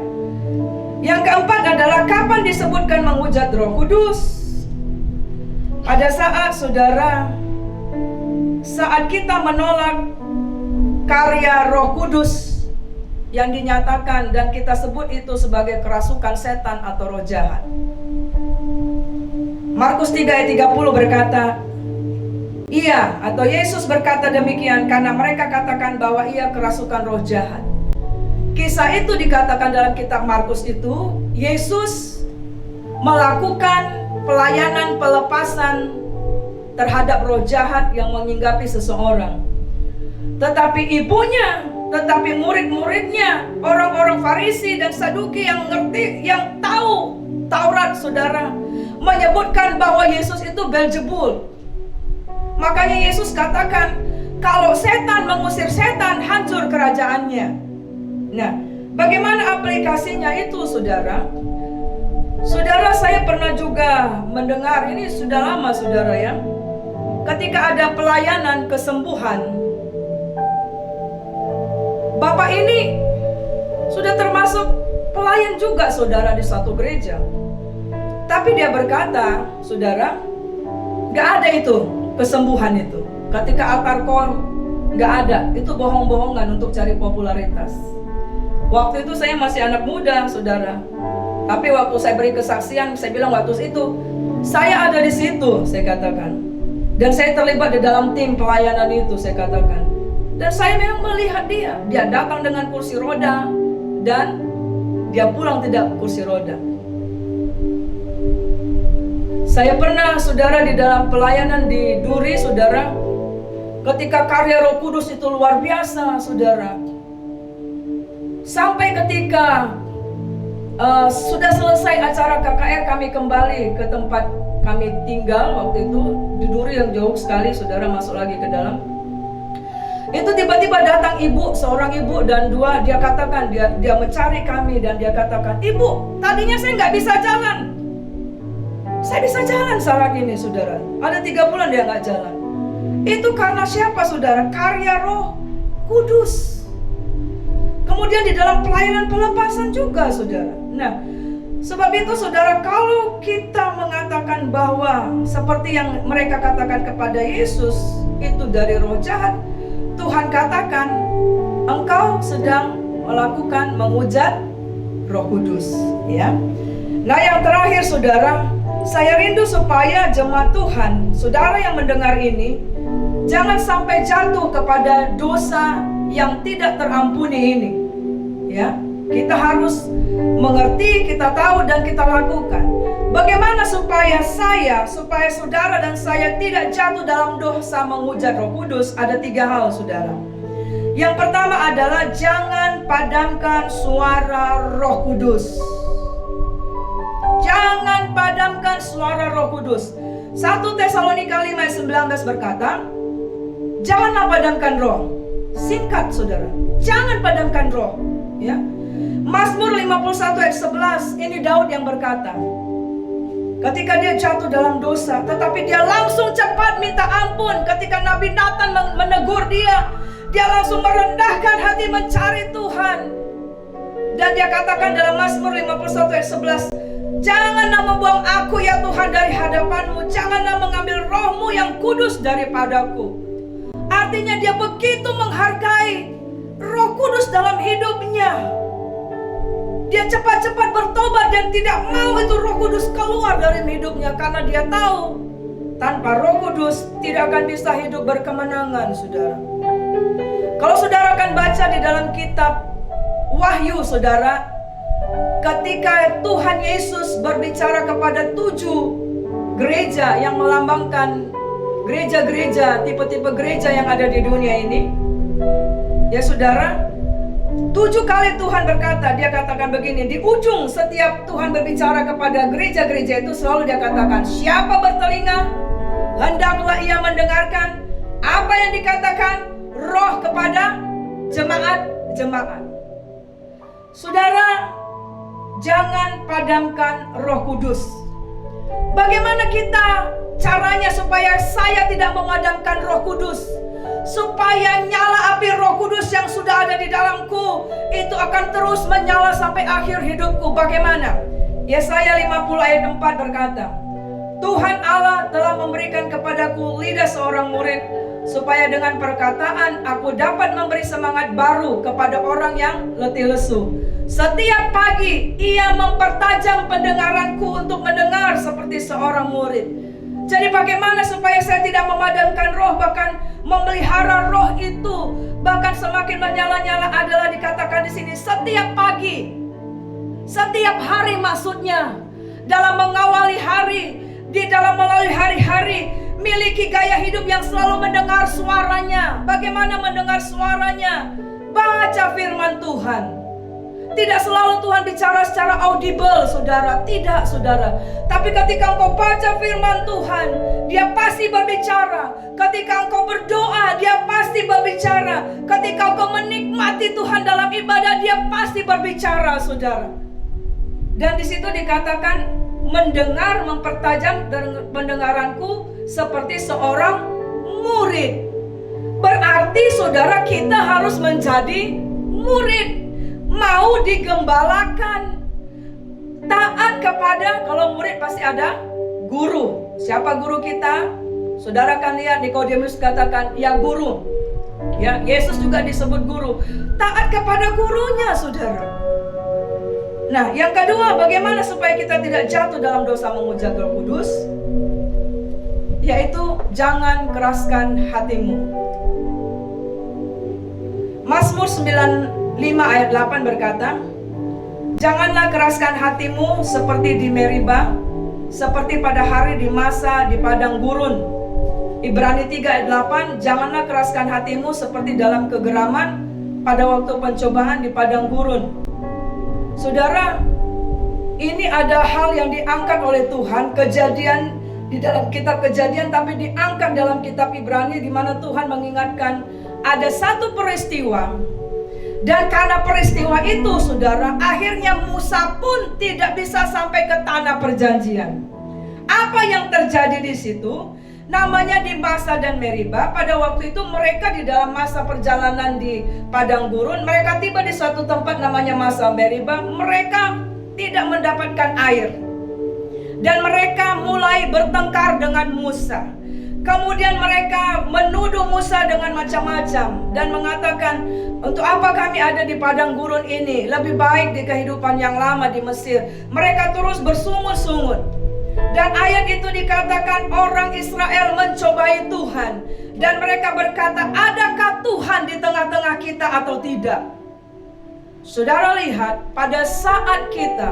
Yang keempat adalah kapan disebutkan menghujat Roh Kudus? Pada saat, saudara, saat kita menolak karya Roh Kudus yang dinyatakan dan kita sebut itu sebagai kerasukan setan atau roh jahat. Markus 3 ayat 30 berkata, ia atau Yesus berkata demikian karena mereka katakan bahwa ia kerasukan roh jahat. Kisah itu dikatakan dalam kitab Markus itu, Yesus melakukan pelayanan pelepasan terhadap roh jahat yang menyinggapi seseorang. Tetapi ibunya, tetapi murid-muridnya, orang-orang Farisi dan Saduki yang ngerti, yang tahu Taurat, saudara, menyebutkan bahwa Yesus itu Beelzebul. Makanya Yesus katakan, kalau setan mengusir setan, hancur kerajaannya. Nah, bagaimana aplikasinya itu, saudara? Saudara, saya pernah juga mendengar, ini sudah lama, saudara ya, ketika ada pelayanan kesembuhan, bapak ini sudah termasuk pelayan juga, saudara, di satu gereja. Tapi dia berkata, saudara, gak ada itu kesembuhan itu. Ketika altar call, gak ada. Itu bohong-bohongan untuk cari popularitas. Waktu itu saya masih anak muda, saudara. Tapi waktu saya beri kesaksian, saya bilang waktu itu saya ada di situ, saya katakan. Dan saya terlibat di dalam tim pelayanan itu, saya katakan. Dan saya memang melihat dia datang dengan kursi roda dan dia pulang tidak kursi roda. Saya pernah, saudara, di dalam pelayanan di Duri, saudara, ketika karya Roh Kudus itu luar biasa, saudara. Sampai ketika sudah selesai acara KKR, kami kembali ke tempat kami tinggal waktu itu di Duri yang jauh sekali, saudara, masuk lagi ke dalam. Itu tiba-tiba datang seorang ibu dan dua, dia katakan, dia mencari kami dan dia katakan, ibu, tadinya saya nggak bisa jalan. Saya bisa jalan saat ini, saudara. Ada 3 bulan dia nggak jalan. Itu karena siapa saudara? Karya Roh Kudus. Kemudian di dalam pelayanan pelepasan juga saudara. Nah, sebab itu saudara, kalau kita mengatakan bahwa seperti yang mereka katakan kepada Yesus itu dari roh jahat, Tuhan katakan engkau sedang melakukan menghujat Roh Kudus, ya. Nah, yang terakhir saudara, saya rindu supaya jemaat Tuhan, saudara yang mendengar ini, jangan sampai jatuh kepada dosa yang tidak terampuni ini. Ya, kita harus mengerti, kita tahu dan kita lakukan. Bagaimana supaya saudara dan saya tidak jatuh dalam dosa menghujat Roh Kudus? Ada 3 hal saudara. Yang pertama adalah jangan padamkan suara Roh Kudus. Jangan padamkan suara Roh Kudus. 1 Tesalonika 5 ayat 19 berkata, janganlah padamkan roh. Singkat saudara, jangan padamkan roh, ya. Mazmur 51 ayat 11, ini Daud yang berkata, ketika dia jatuh dalam dosa, tetapi dia langsung cepat minta ampun. Ketika Nabi Nathan menegur dia langsung merendahkan hati mencari Tuhan. Dan dia katakan dalam Mazmur 51 ayat 11, janganlah membuang aku ya Tuhan dari hadapanmu, janganlah mengambil rohmu yang kudus daripadaku. Artinya dia begitu menghargai Roh Kudus dalam hidupnya. Dia cepat-cepat bertobat dan tidak mau itu Roh Kudus keluar dari hidupnya, karena dia tahu tanpa Roh Kudus tidak akan bisa hidup berkemenangan saudara. Kalau saudara akan baca di dalam kitab Wahyu saudara, ketika Tuhan Yesus berbicara kepada 7 gereja yang melambangkan gereja-gereja, tipe-tipe gereja yang ada di dunia ini, ya saudara, 7 kali Tuhan berkata, dia katakan begini, di ujung setiap Tuhan berbicara kepada gereja-gereja itu selalu dia katakan, siapa bertelinga, hendaklah ia mendengarkan apa yang dikatakan Roh kepada jemaat-jemaat. Saudara, jangan padamkan Roh Kudus. Bagaimana kita caranya supaya saya tidak memadamkan Roh Kudus? Supaya nyala api Roh Kudus yang sudah ada di dalamku itu akan terus menyala sampai akhir hidupku. Bagaimana? Yesaya 50 ayat 4 berkata, Tuhan Allah telah memberikan kepadaku lidah seorang murid, supaya dengan perkataan aku dapat memberi semangat baru kepada orang yang letih lesu. Setiap pagi ia mempertajam pendengaranku untuk mendengar seperti seorang murid. Jadi bagaimana supaya saya tidak memadamkan roh, bahkan memelihara roh itu bahkan semakin menyala-nyala adalah dikatakan di sini setiap pagi, setiap hari, maksudnya dalam mengawali hari, di dalam melalui hari-hari, miliki gaya hidup yang selalu mendengar suaranya. Bagaimana mendengar suaranya? Baca firman Tuhan. Tidak selalu Tuhan bicara secara audible, saudara. Tidak, saudara. Tapi ketika engkau baca firman Tuhan, Dia pasti berbicara. Ketika engkau berdoa, Dia pasti berbicara. Ketika engkau menikmati Tuhan dalam ibadah, Dia pasti berbicara, saudara. Dan di situ dikatakan mendengar, mempertajam pendengaranku seperti seorang murid. Berarti saudara, kita harus menjadi murid. Mau digembalakan, taat kepada, kalau murid pasti ada guru. Siapa guru kita? Saudara kan lihat Nikodemus katakan, ya guru. Ya, Yesus juga disebut guru. Taat kepada gurunya, saudara. Nah, yang kedua, bagaimana supaya kita tidak jatuh dalam dosa menghujat Roh Kudus? Yaitu jangan keraskan hatimu. Mazmur 95 ayat 8 berkata, janganlah keraskan hatimu seperti di Meriba, seperti pada hari di masa di padang gurun. Ibrani 3 ayat 8, janganlah keraskan hatimu seperti dalam kegeraman pada waktu pencobaan di padang gurun. Saudara, ini ada hal yang diangkat oleh Tuhan, kejadian di dalam kitab Kejadian, tapi diangkat dalam kitab Ibrani, di mana Tuhan mengingatkan ada satu peristiwa. Dan karena peristiwa itu, saudara, akhirnya Musa pun tidak bisa sampai ke tanah perjanjian. Apa yang terjadi di situ? Namanya di Masa dan Meriba. Pada waktu itu mereka di dalam masa perjalanan di padang gurun, mereka tiba di suatu tempat namanya Masa Meriba. Mereka tidak mendapatkan air, dan mereka mulai bertengkar dengan Musa. Kemudian mereka menuduh Musa dengan macam-macam dan mengatakan, untuk apa kami ada di padang gurun ini? Lebih baik di kehidupan yang lama di Mesir. Mereka terus bersungut-sungut. Dan ayat itu dikatakan orang Israel mencobai Tuhan. Dan mereka berkata, adakah Tuhan di tengah-tengah kita atau tidak? Saudara lihat, pada saat kita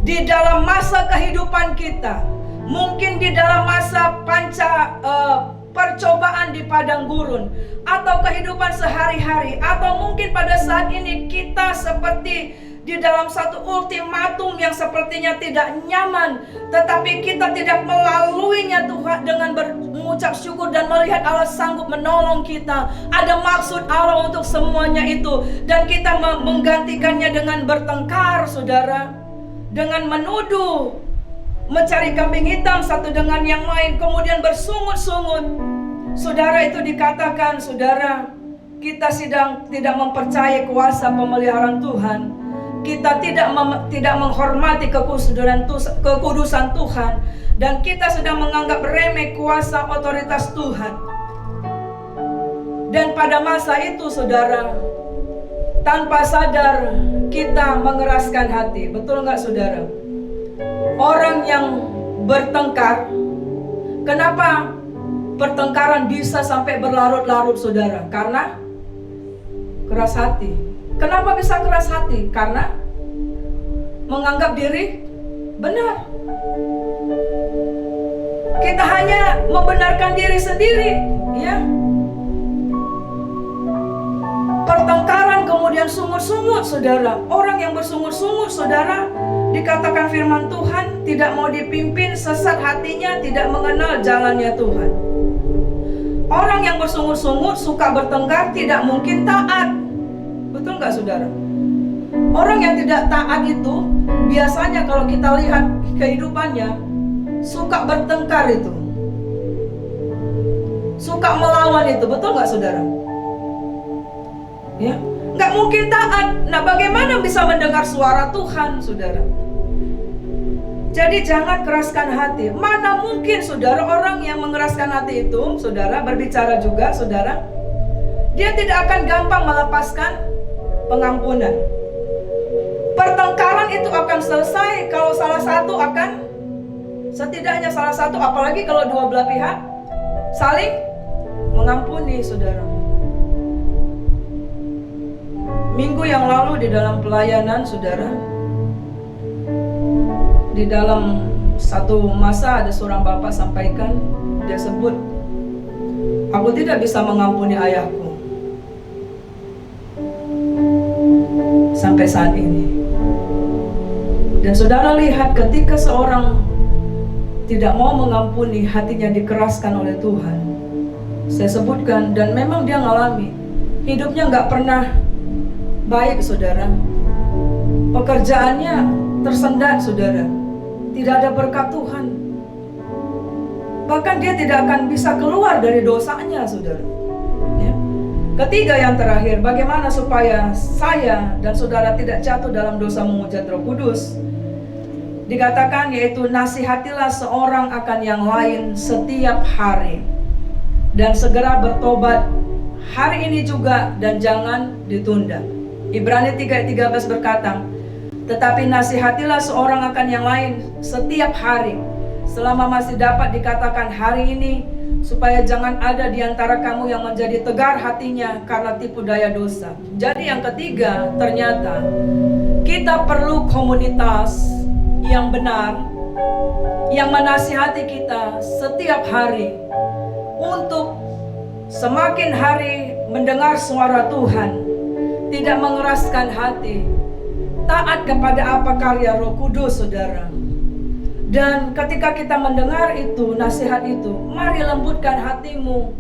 di dalam masa kehidupan kita, mungkin di dalam masa percobaan di padang gurun, atau kehidupan sehari-hari, atau mungkin pada saat ini kita seperti di dalam satu ultimatum yang sepertinya tidak nyaman, tetapi kita tidak melaluinya Tuhan dengan mengucap syukur dan melihat Allah sanggup menolong kita. Ada maksud Allah untuk semuanya itu, dan kita menggantikannya dengan bertengkar, saudara, dengan menuduh, mencari kambing hitam satu dengan yang lain, kemudian bersungut-sungut. Saudara, itu dikatakan, saudara, kita sedang tidak mempercayai kuasa pemeliharaan Tuhan. Kita tidak menghormati kekudusan Tuhan, dan kita sedang menganggap remeh kuasa otoritas Tuhan. Dan pada masa itu, saudara, tanpa sadar kita mengeraskan hati. Betul nggak, saudara? Orang yang bertengkar, kenapa pertengkaran bisa sampai berlarut-larut, saudara? Karena keras hati. Kenapa bisa keras hati? Karena menganggap diri benar. Kita hanya membenarkan diri sendiri, ya. Pertengkaran kemudian sungut-sungut, saudara. Orang yang bersungut-sungut, saudara, dikatakan firman Tuhan, tidak mau dipimpin, sesat hatinya, tidak mengenal jalannya Tuhan. Orang yang bersungut-sungut, suka bertengkar, tidak mungkin taat. Betul nggak, saudara? Orang yang tidak taat itu biasanya kalau kita lihat kehidupannya suka bertengkar itu, suka melawan itu. Betul nggak, saudara? Ya, nggak mungkin taat. Nah, bagaimana bisa mendengar suara Tuhan, saudara? Jadi jangan keraskan hati. Mana mungkin, saudara, orang yang mengeraskan hati itu, saudara, berbicara juga, saudara, dia tidak akan gampang melepaskan pengampunan. Pertengkaran itu akan selesai kalau setidaknya salah satu, apalagi kalau dua belah pihak saling mengampuni, saudara. Minggu yang lalu di dalam pelayanan, saudara, di dalam satu masa ada seorang bapak sampaikan, dia sebut, aku tidak bisa mengampuni ayahku sampai saat ini. Dan saudara lihat, ketika seorang tidak mau mengampuni, hatinya dikeraskan oleh Tuhan. Saya sebutkan, dan memang dia ngalami, hidupnya nggak pernah baik, saudara. Pekerjaannya tersendat, saudara. Tidak ada berkat Tuhan. Bahkan dia tidak akan bisa keluar dari dosanya, saudara. Ya. Ketiga, yang terakhir, bagaimana supaya saya dan saudara tidak jatuh dalam dosa menghujat Roh Kudus? Dikatakan, yaitu nasihatilah seorang akan yang lain setiap hari, dan segera bertobat hari ini juga, dan jangan ditunda. Ibrani 3:13 berkata, tetapi nasihatilah seorang akan yang lain setiap hari, selama masih dapat dikatakan hari ini, supaya jangan ada di antara kamu yang menjadi tegar hatinya karena tipu daya dosa. Jadi yang ketiga, ternyata kita perlu komunitas yang benar, yang menasihati kita setiap hari, untuk semakin hari mendengar suara Tuhan, tidak mengeraskan hati, taat kepada apa karya Roh Kudus, saudara. Dan ketika kita mendengar itu, nasihat itu, mari lembutkan hatimu,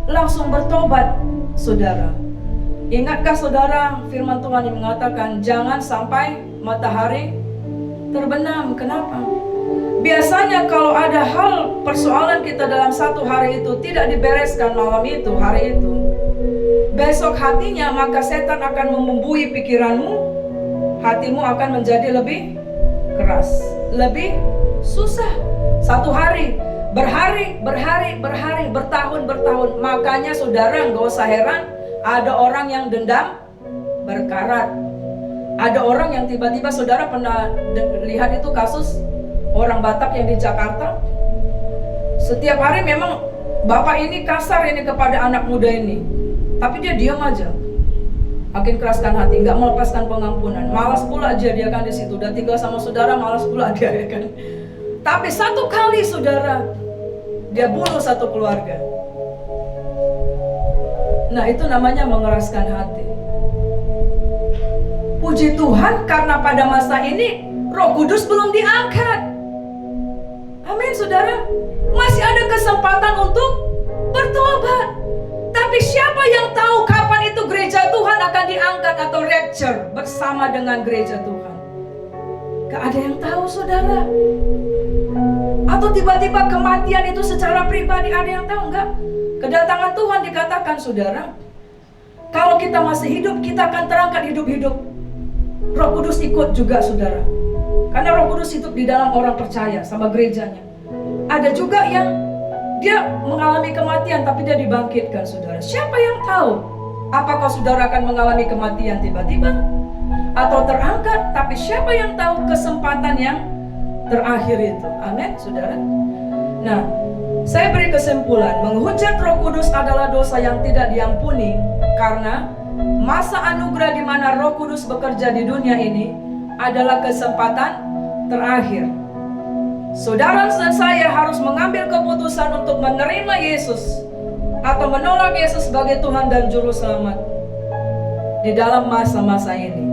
langsung bertobat, saudara. Ingatkah saudara firman Tuhan yang mengatakan, jangan sampai matahari terbenam. Kenapa? Biasanya kalau ada hal persoalan kita dalam satu hari itu tidak dibereskan malam itu, hari itu, besok hatinya maka setan akan membumbui pikiranmu, hatimu akan menjadi lebih keras, lebih susah. Satu hari, berhari, bertahun. Makanya saudara nggak usah heran ada orang yang dendam berkarat. Ada orang yang tiba-tiba saudara pernah lihat itu kasus orang Batak yang di Jakarta. Setiap hari memang bapak ini kasar ini kepada anak muda ini, tapi dia diam aja. Makin keraskan hati, nggak melepaskan pengampunan. Malas pula aja dia kan di situ. Udah tinggal sama saudara, malas pula dia ya kan. Tapi satu kali saudara, dia bunuh satu keluarga. Nah itu namanya mengeraskan hati. Puji Tuhan karena pada masa ini Roh Kudus belum diangkat. Amin saudara. Masih ada kesempatan untuk bertobat. Tapi siapa yang tahu kapan itu gereja Tuhan akan diangkat atau rapture bersama dengan gereja Tuhan? Gak ada yang tahu saudara. Atau tiba-tiba kematian itu secara pribadi, ada yang tahu enggak? Kedatangan Tuhan dikatakan saudara, kalau kita masih hidup kita akan terangkat hidup-hidup. Roh Kudus ikut juga saudara. Karena Roh Kudus hidup di dalam orang percaya sama gerejanya. Ada juga yang dia mengalami kematian tapi dia dibangkitkan saudara. Siapa yang tahu? Apakah saudara akan mengalami kematian tiba-tiba? Atau terangkat? Tapi siapa yang tahu kesempatan yang terakhir itu? Amin saudara. Nah, saya beri kesimpulan, menghujat Roh Kudus adalah dosa yang tidak diampuni. Karena masa anugerah di mana Roh Kudus bekerja di dunia ini adalah kesempatan terakhir. Saudara dan saya harus mengambil keputusan untuk menerima Yesus atau menolak Yesus sebagai Tuhan dan Juru Selamat di dalam masa-masa ini.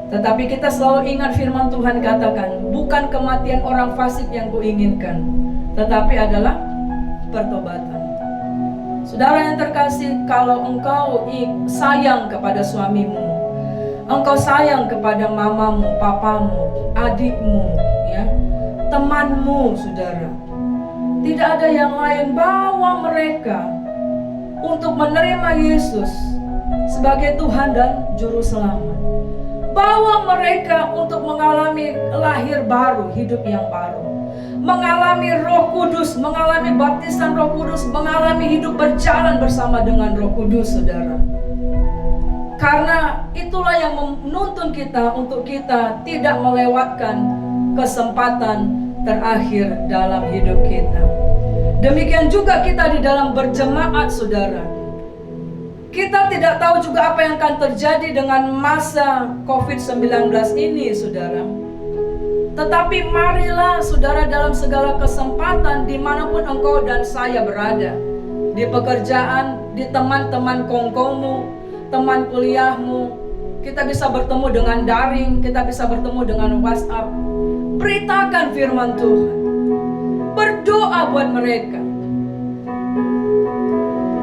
Tetapi kita selalu ingat firman Tuhan katakan, bukan kematian orang fasik yang kuinginkan, tetapi adalah pertobatan. Saudara yang terkasih, kalau engkau sayang kepada suamimu, engkau sayang kepada mamamu, papamu, adikmu, ya, temanmu, saudara, tidak ada yang lain, bawa mereka untuk menerima Yesus sebagai Tuhan dan Juru Selamat. Bawa mereka untuk mengalami lahir baru, hidup yang baru, mengalami Roh Kudus, mengalami baptisan Roh Kudus, mengalami hidup berjalan bersama dengan Roh Kudus, saudara. Karena itulah yang menuntun kita untuk kita tidak melewatkan kesempatan terakhir dalam hidup kita. Demikian juga kita di dalam berjemaat, saudara. Kita tidak tahu juga apa yang akan terjadi dengan masa COVID-19 ini, saudara. Tetapi marilah saudara dalam segala kesempatan dimanapun engkau dan saya berada, di pekerjaan, di teman-teman kongkomu, teman kuliahmu, kita bisa bertemu dengan daring, kita bisa bertemu dengan WhatsApp. Beritakan firman Tuhan, berdoa buat mereka.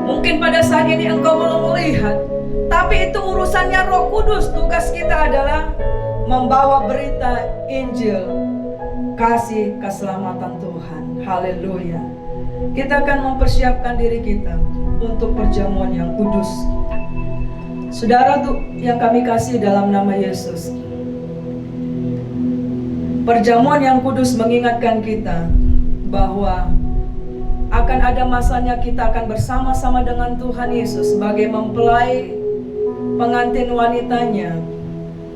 Mungkin pada saat ini engkau belum melihat, tapi itu urusannya Roh Kudus. Tugas kita adalah membawa berita Injil kasih keselamatan Tuhan. Haleluya. Kita akan mempersiapkan diri kita untuk perjamuan yang kudus. Saudara yang kami kasih dalam nama Yesus, perjamuan yang kudus mengingatkan kita bahwa akan ada masanya kita akan bersama-sama dengan Tuhan Yesus sebagai mempelai pengantin wanitanya,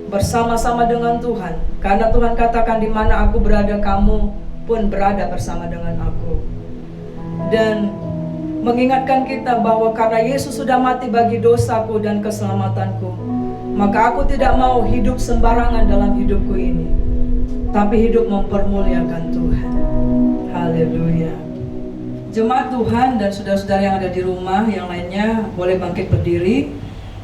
bersama-sama dengan Tuhan. Karena Tuhan katakan, di mana aku berada, kamu pun berada bersama dengan aku. Dan mengingatkan kita bahwa karena Yesus sudah mati bagi dosaku dan keselamatanku, maka aku tidak mau hidup sembarangan dalam hidupku ini, tapi hidup mempermuliakan Tuhan. Haleluya. Jemaat Tuhan dan saudara-saudara yang ada di rumah yang lainnya boleh bangkit berdiri.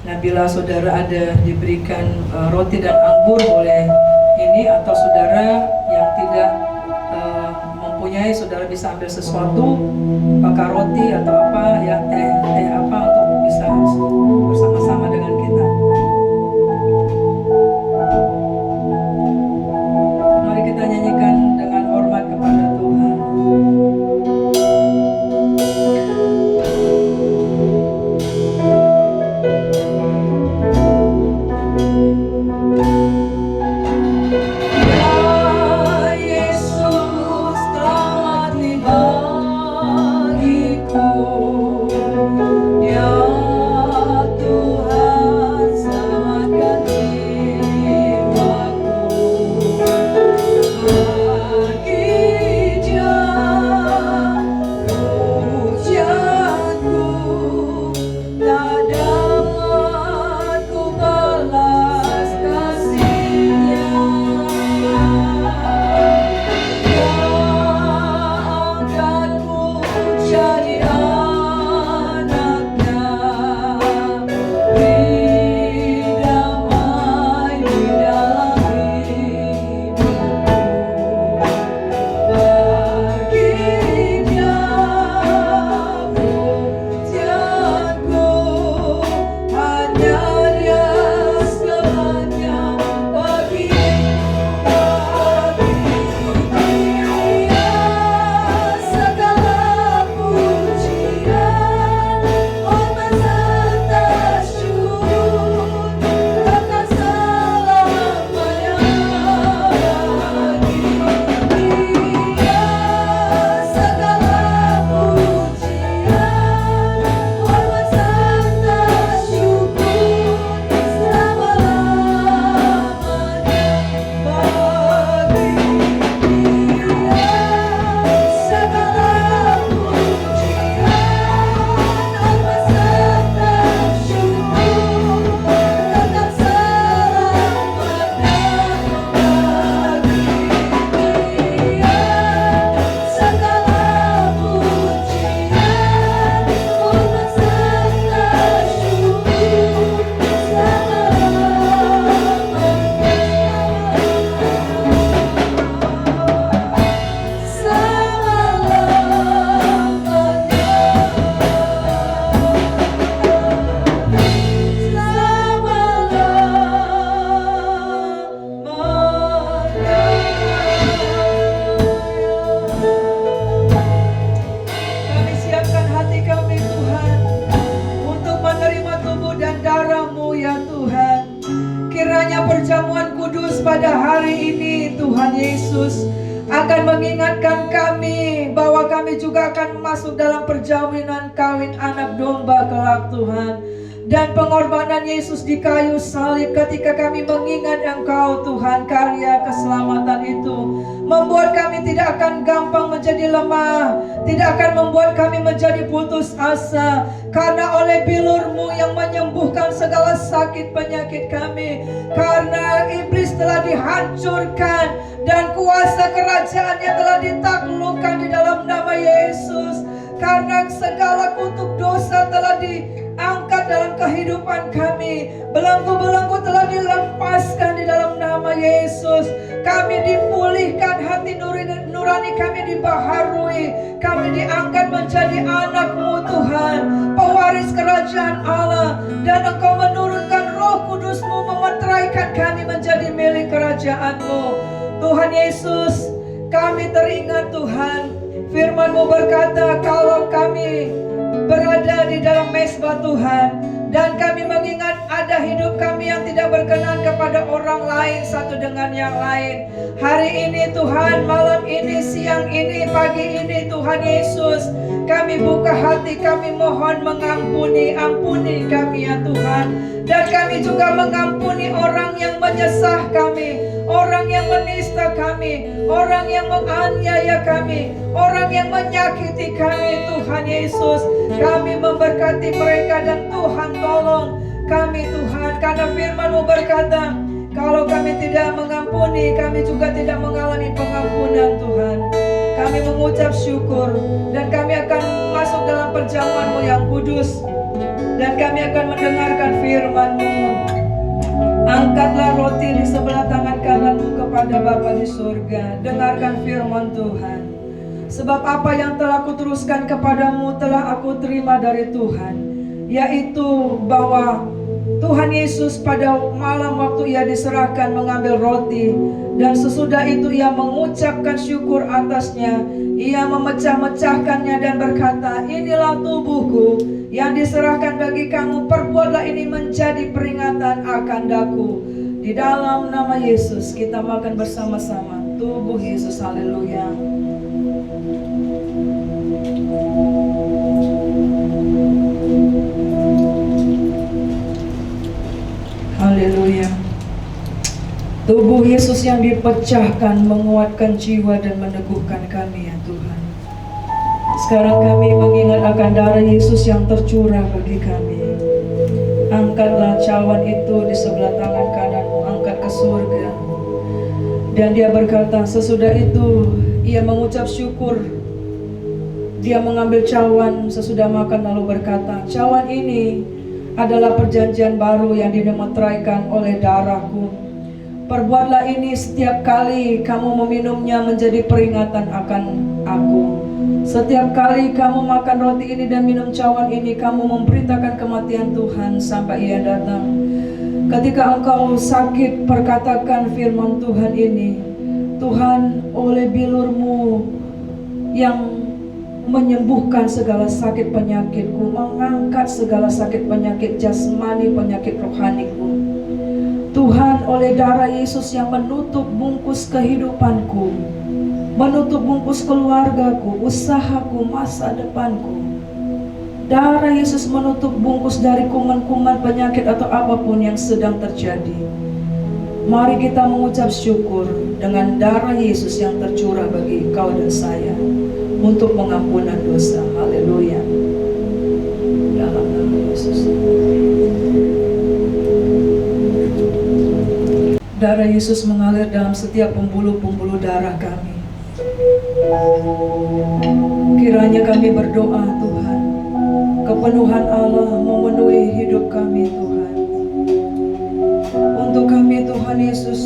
Nah, bila saudara ada diberikan roti dan anggur boleh ini, atau saudara yang tidak mempunyai, saudara bisa ambil sesuatu, apakah roti atau apa ya, teh apa, untuk bisa bersama-sama dengan kita. Mari kita nyanyikan dengan hormat perjamuan kudus pada hari ini, Tuhan Yesus, akan mengingatkan kami bahwa kami juga akan masuk dalam perjamuan kawin anak domba kelak, Tuhan. Dan pengorbanan Yesus di kayu salib ketika kami mengingat Engkau, Tuhan, karya keselamatan itu membuat kami tidak akan gampang menjadi lemah, tidak akan membuat kami menjadi putus asa, karena oleh bilur-Mu yang menyembuhkan segala sakit penyakit kami, karena iblis telah dihancurkan dan kuasa kerajaannya telah ditaklukkan di dalam nama Yesus, karena segala kutuk dosa telah diangkat dalam kehidupan kami, belenggu-belenggu telah dilepaskan di dalam nama Yesus. Kami dipulihkan, hati nurani kami dibaharui, kami diangkat menjadi anak-Mu, Tuhan, pewaris kerajaan Allah, dan Engkau menurunkan Roh Kudus-Mu memeteraikan kami menjadi milik kerajaan-Mu. Tuhan Yesus, kami teringat, Tuhan, firman-Mu berkata, kalau kami berada di dalam mezbah Tuhan, dan kami mengingat ada hidup kami yang tidak berkenan kepada orang lain satu dengan yang lain. Hari ini Tuhan, malam ini, siang ini, pagi ini, Tuhan Yesus, kami buka hati, kami mohon mengampuni, ampuni kami ya Tuhan. Dan kami juga mengampuni orang yang menyesah kami, orang yang menista kami, orang yang menganiaya kami, orang yang menyakiti kami, Tuhan Yesus. Kami memberkati mereka dan Tuhan tolong kami, Tuhan, karena firman-Mu berkata, kalau kami tidak mengampuni, kami juga tidak mengalami pengampunan, Tuhan. Kami mengucap syukur dan kami akan masuk dalam perjamuan-Mu yang kudus, dan kami akan mendengarkan firman-Mu. Angkatlah roti di sebelah tangan kanan-Mu kepada Bapa di surga. Dengarkan firman Tuhan. Sebab apa yang telah kuteruskan kepadamu telah aku terima dari Tuhan, yaitu bahwa Tuhan Yesus pada malam waktu Ia diserahkan mengambil roti, dan sesudah itu Ia mengucapkan syukur atasnya. Ia memecah-mecahkannya dan berkata, inilah tubuhku yang diserahkan bagi kamu, perbuatlah ini menjadi peringatan akan daku. Di dalam nama Yesus kita makan bersama-sama tubuh Yesus. Haleluya. Haleluya. Tubuh Yesus yang dipecahkan menguatkan jiwa dan meneguhkan kami ya Tuhan. Sekarang kami mengingat akan darah Yesus yang tercurah bagi kami. Angkatlah cawan itu di sebelah tangan kananmu, angkat ke surga. Dan dia berkata, sesudah itu ia mengucap syukur. Dia mengambil cawan sesudah makan lalu berkata, cawan ini adalah perjanjian baru yang dimeteraikan oleh darahku. Perbuatlah ini setiap kali kamu meminumnya menjadi peringatan akan aku. Setiap kali kamu makan roti ini dan minum cawan ini, kamu memberitakan kematian Tuhan sampai Ia datang. Ketika engkau sakit, perkatakan firman Tuhan ini. Tuhan, oleh bilur-Mu yang menyembuhkan segala sakit penyakitku, mengangkat segala sakit penyakit jasmani, penyakit rohaniku. Tuhan, oleh darah Yesus yang menutup bungkus kehidupanku, menutup bungkus keluargaku, usahaku, masa depanku. Darah Yesus menutup bungkus dari kuman-kuman penyakit atau apapun yang sedang terjadi. Mari kita mengucap syukur dengan darah Yesus yang tercurah bagi kau dan saya untuk pengampunan dosa. Haleluya. Dalam nama Yesus. Darah Yesus mengalir dalam setiap pembuluh-pembuluh darah kami. Kiranya kami berdoa, Tuhan, kepenuhan Allah memenuhi hidup kami, Tuhan. Untuk kami, Tuhan Yesus,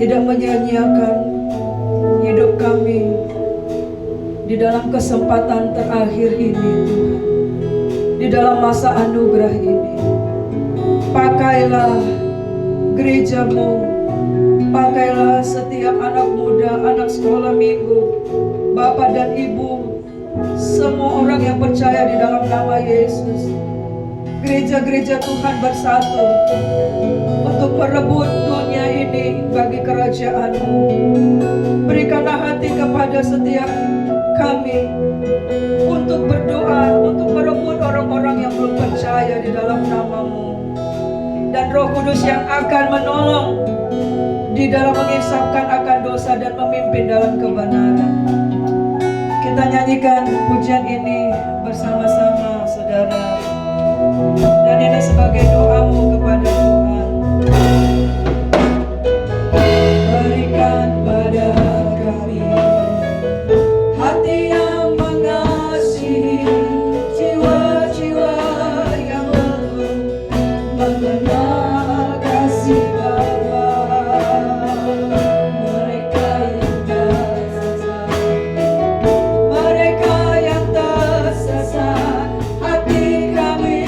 tidak menyia-nyiakan hidup kami di dalam kesempatan terakhir ini, Tuhan. Di dalam masa anugerah ini, pakailah gereja-Mu, pakailah setiap anak muda, anak sekolah minggu, Bapak dan Ibu, semua orang yang percaya di dalam nama Yesus. gereja-gereja Tuhan bersatu untuk merebut dunia ini bagi kerajaan-Mu. Berikanlah hati kepada setiap kami untuk berdoa, untuk merebut orang-orang yang belum percaya di dalam nama-Mu. Dan Roh Kudus yang akan menolong di dalam mengisapkan akan dosa dan memimpin dalam kebenaran. Kita nyanyikan pujian ini bersama-sama, saudara. Dan ini sebagai doamu kepada Tuhan. Berikan pada kami hati yang mengasihi, jiwa-jiwa yang belum mengenal kasih Bapa. Mereka yang tersesat, mereka yang tersesat, hati kami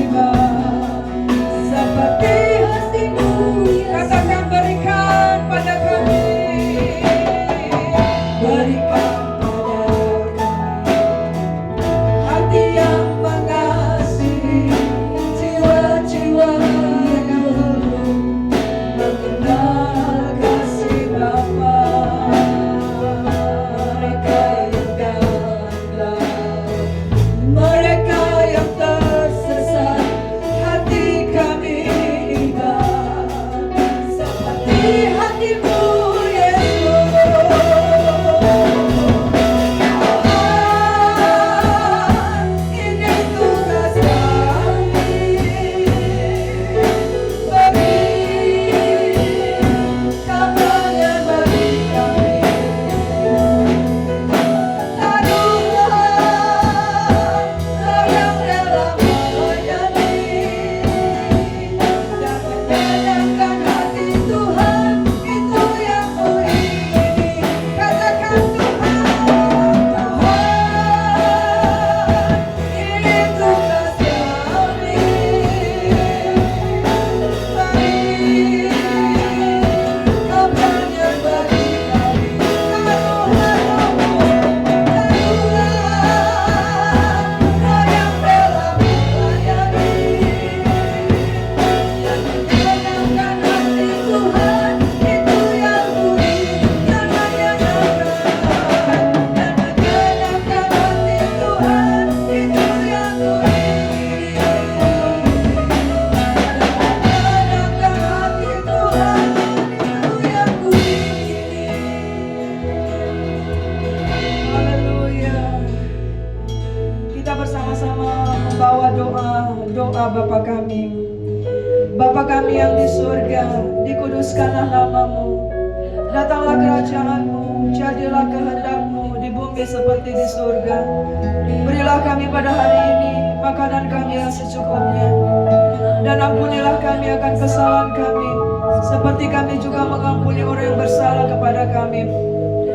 iman seperti hatimu. Katakan berikan pada kami, berikan pada kami hati yang mengasihi, jiwa-jiwa yang belum mengenal kasih Bapa. Mereka yang gagah, mereka yang tersesat, hati kami iman seperti hatimu, Yesus. Ini tugas kami, beri kabarnya bagi kami. Taruhlah Kau yang rela melayani dan menyenangkan hati Tuhan, itu yang Ku ingini. Katakan Tuhan, ini tugas kami, beri kabarnya bagi kami. Taruhlah Kau yang rela melayani dan menyenangkan hati Tuhan, itu yang Ku ingini. Dan menyenangkan hati Tuhan, itu yang Ku ingini. Menyenangkan hati Tuhan, itu yang Ku ingini. Haleluya. Kita bersama-sama membawa doa Bapa kami. Bapa kami yang di surga, dikuduskanlah nama-Mu. Datanglah kerajaan-Mu, jadilah kehendak-Mu di bumi seperti di surga. Berilah kami pada hari ini makanan kami yang secukupnya. Dan ampunilah kami akan kesalahan kami, seperti kami juga mengampuni orang yang bersalah kepada kami.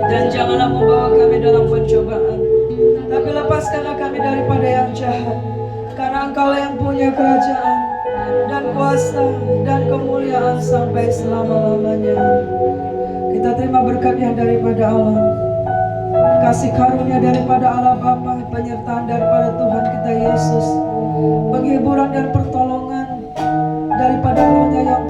Dan janganlah membawa kami dalam pencobaan, tapi lepaskanlah kami daripada yang jahat. Karena Engkau yang punya kerajaan dan kuasa dan kemuliaan sampai selama-lamanya. Kita terima berkat yang daripada Allah, kasih karunia daripada Allah Bapa, penyertaan daripada Tuhan kita Yesus, penghiburan dan pertolongan daripada Roh-Nya yang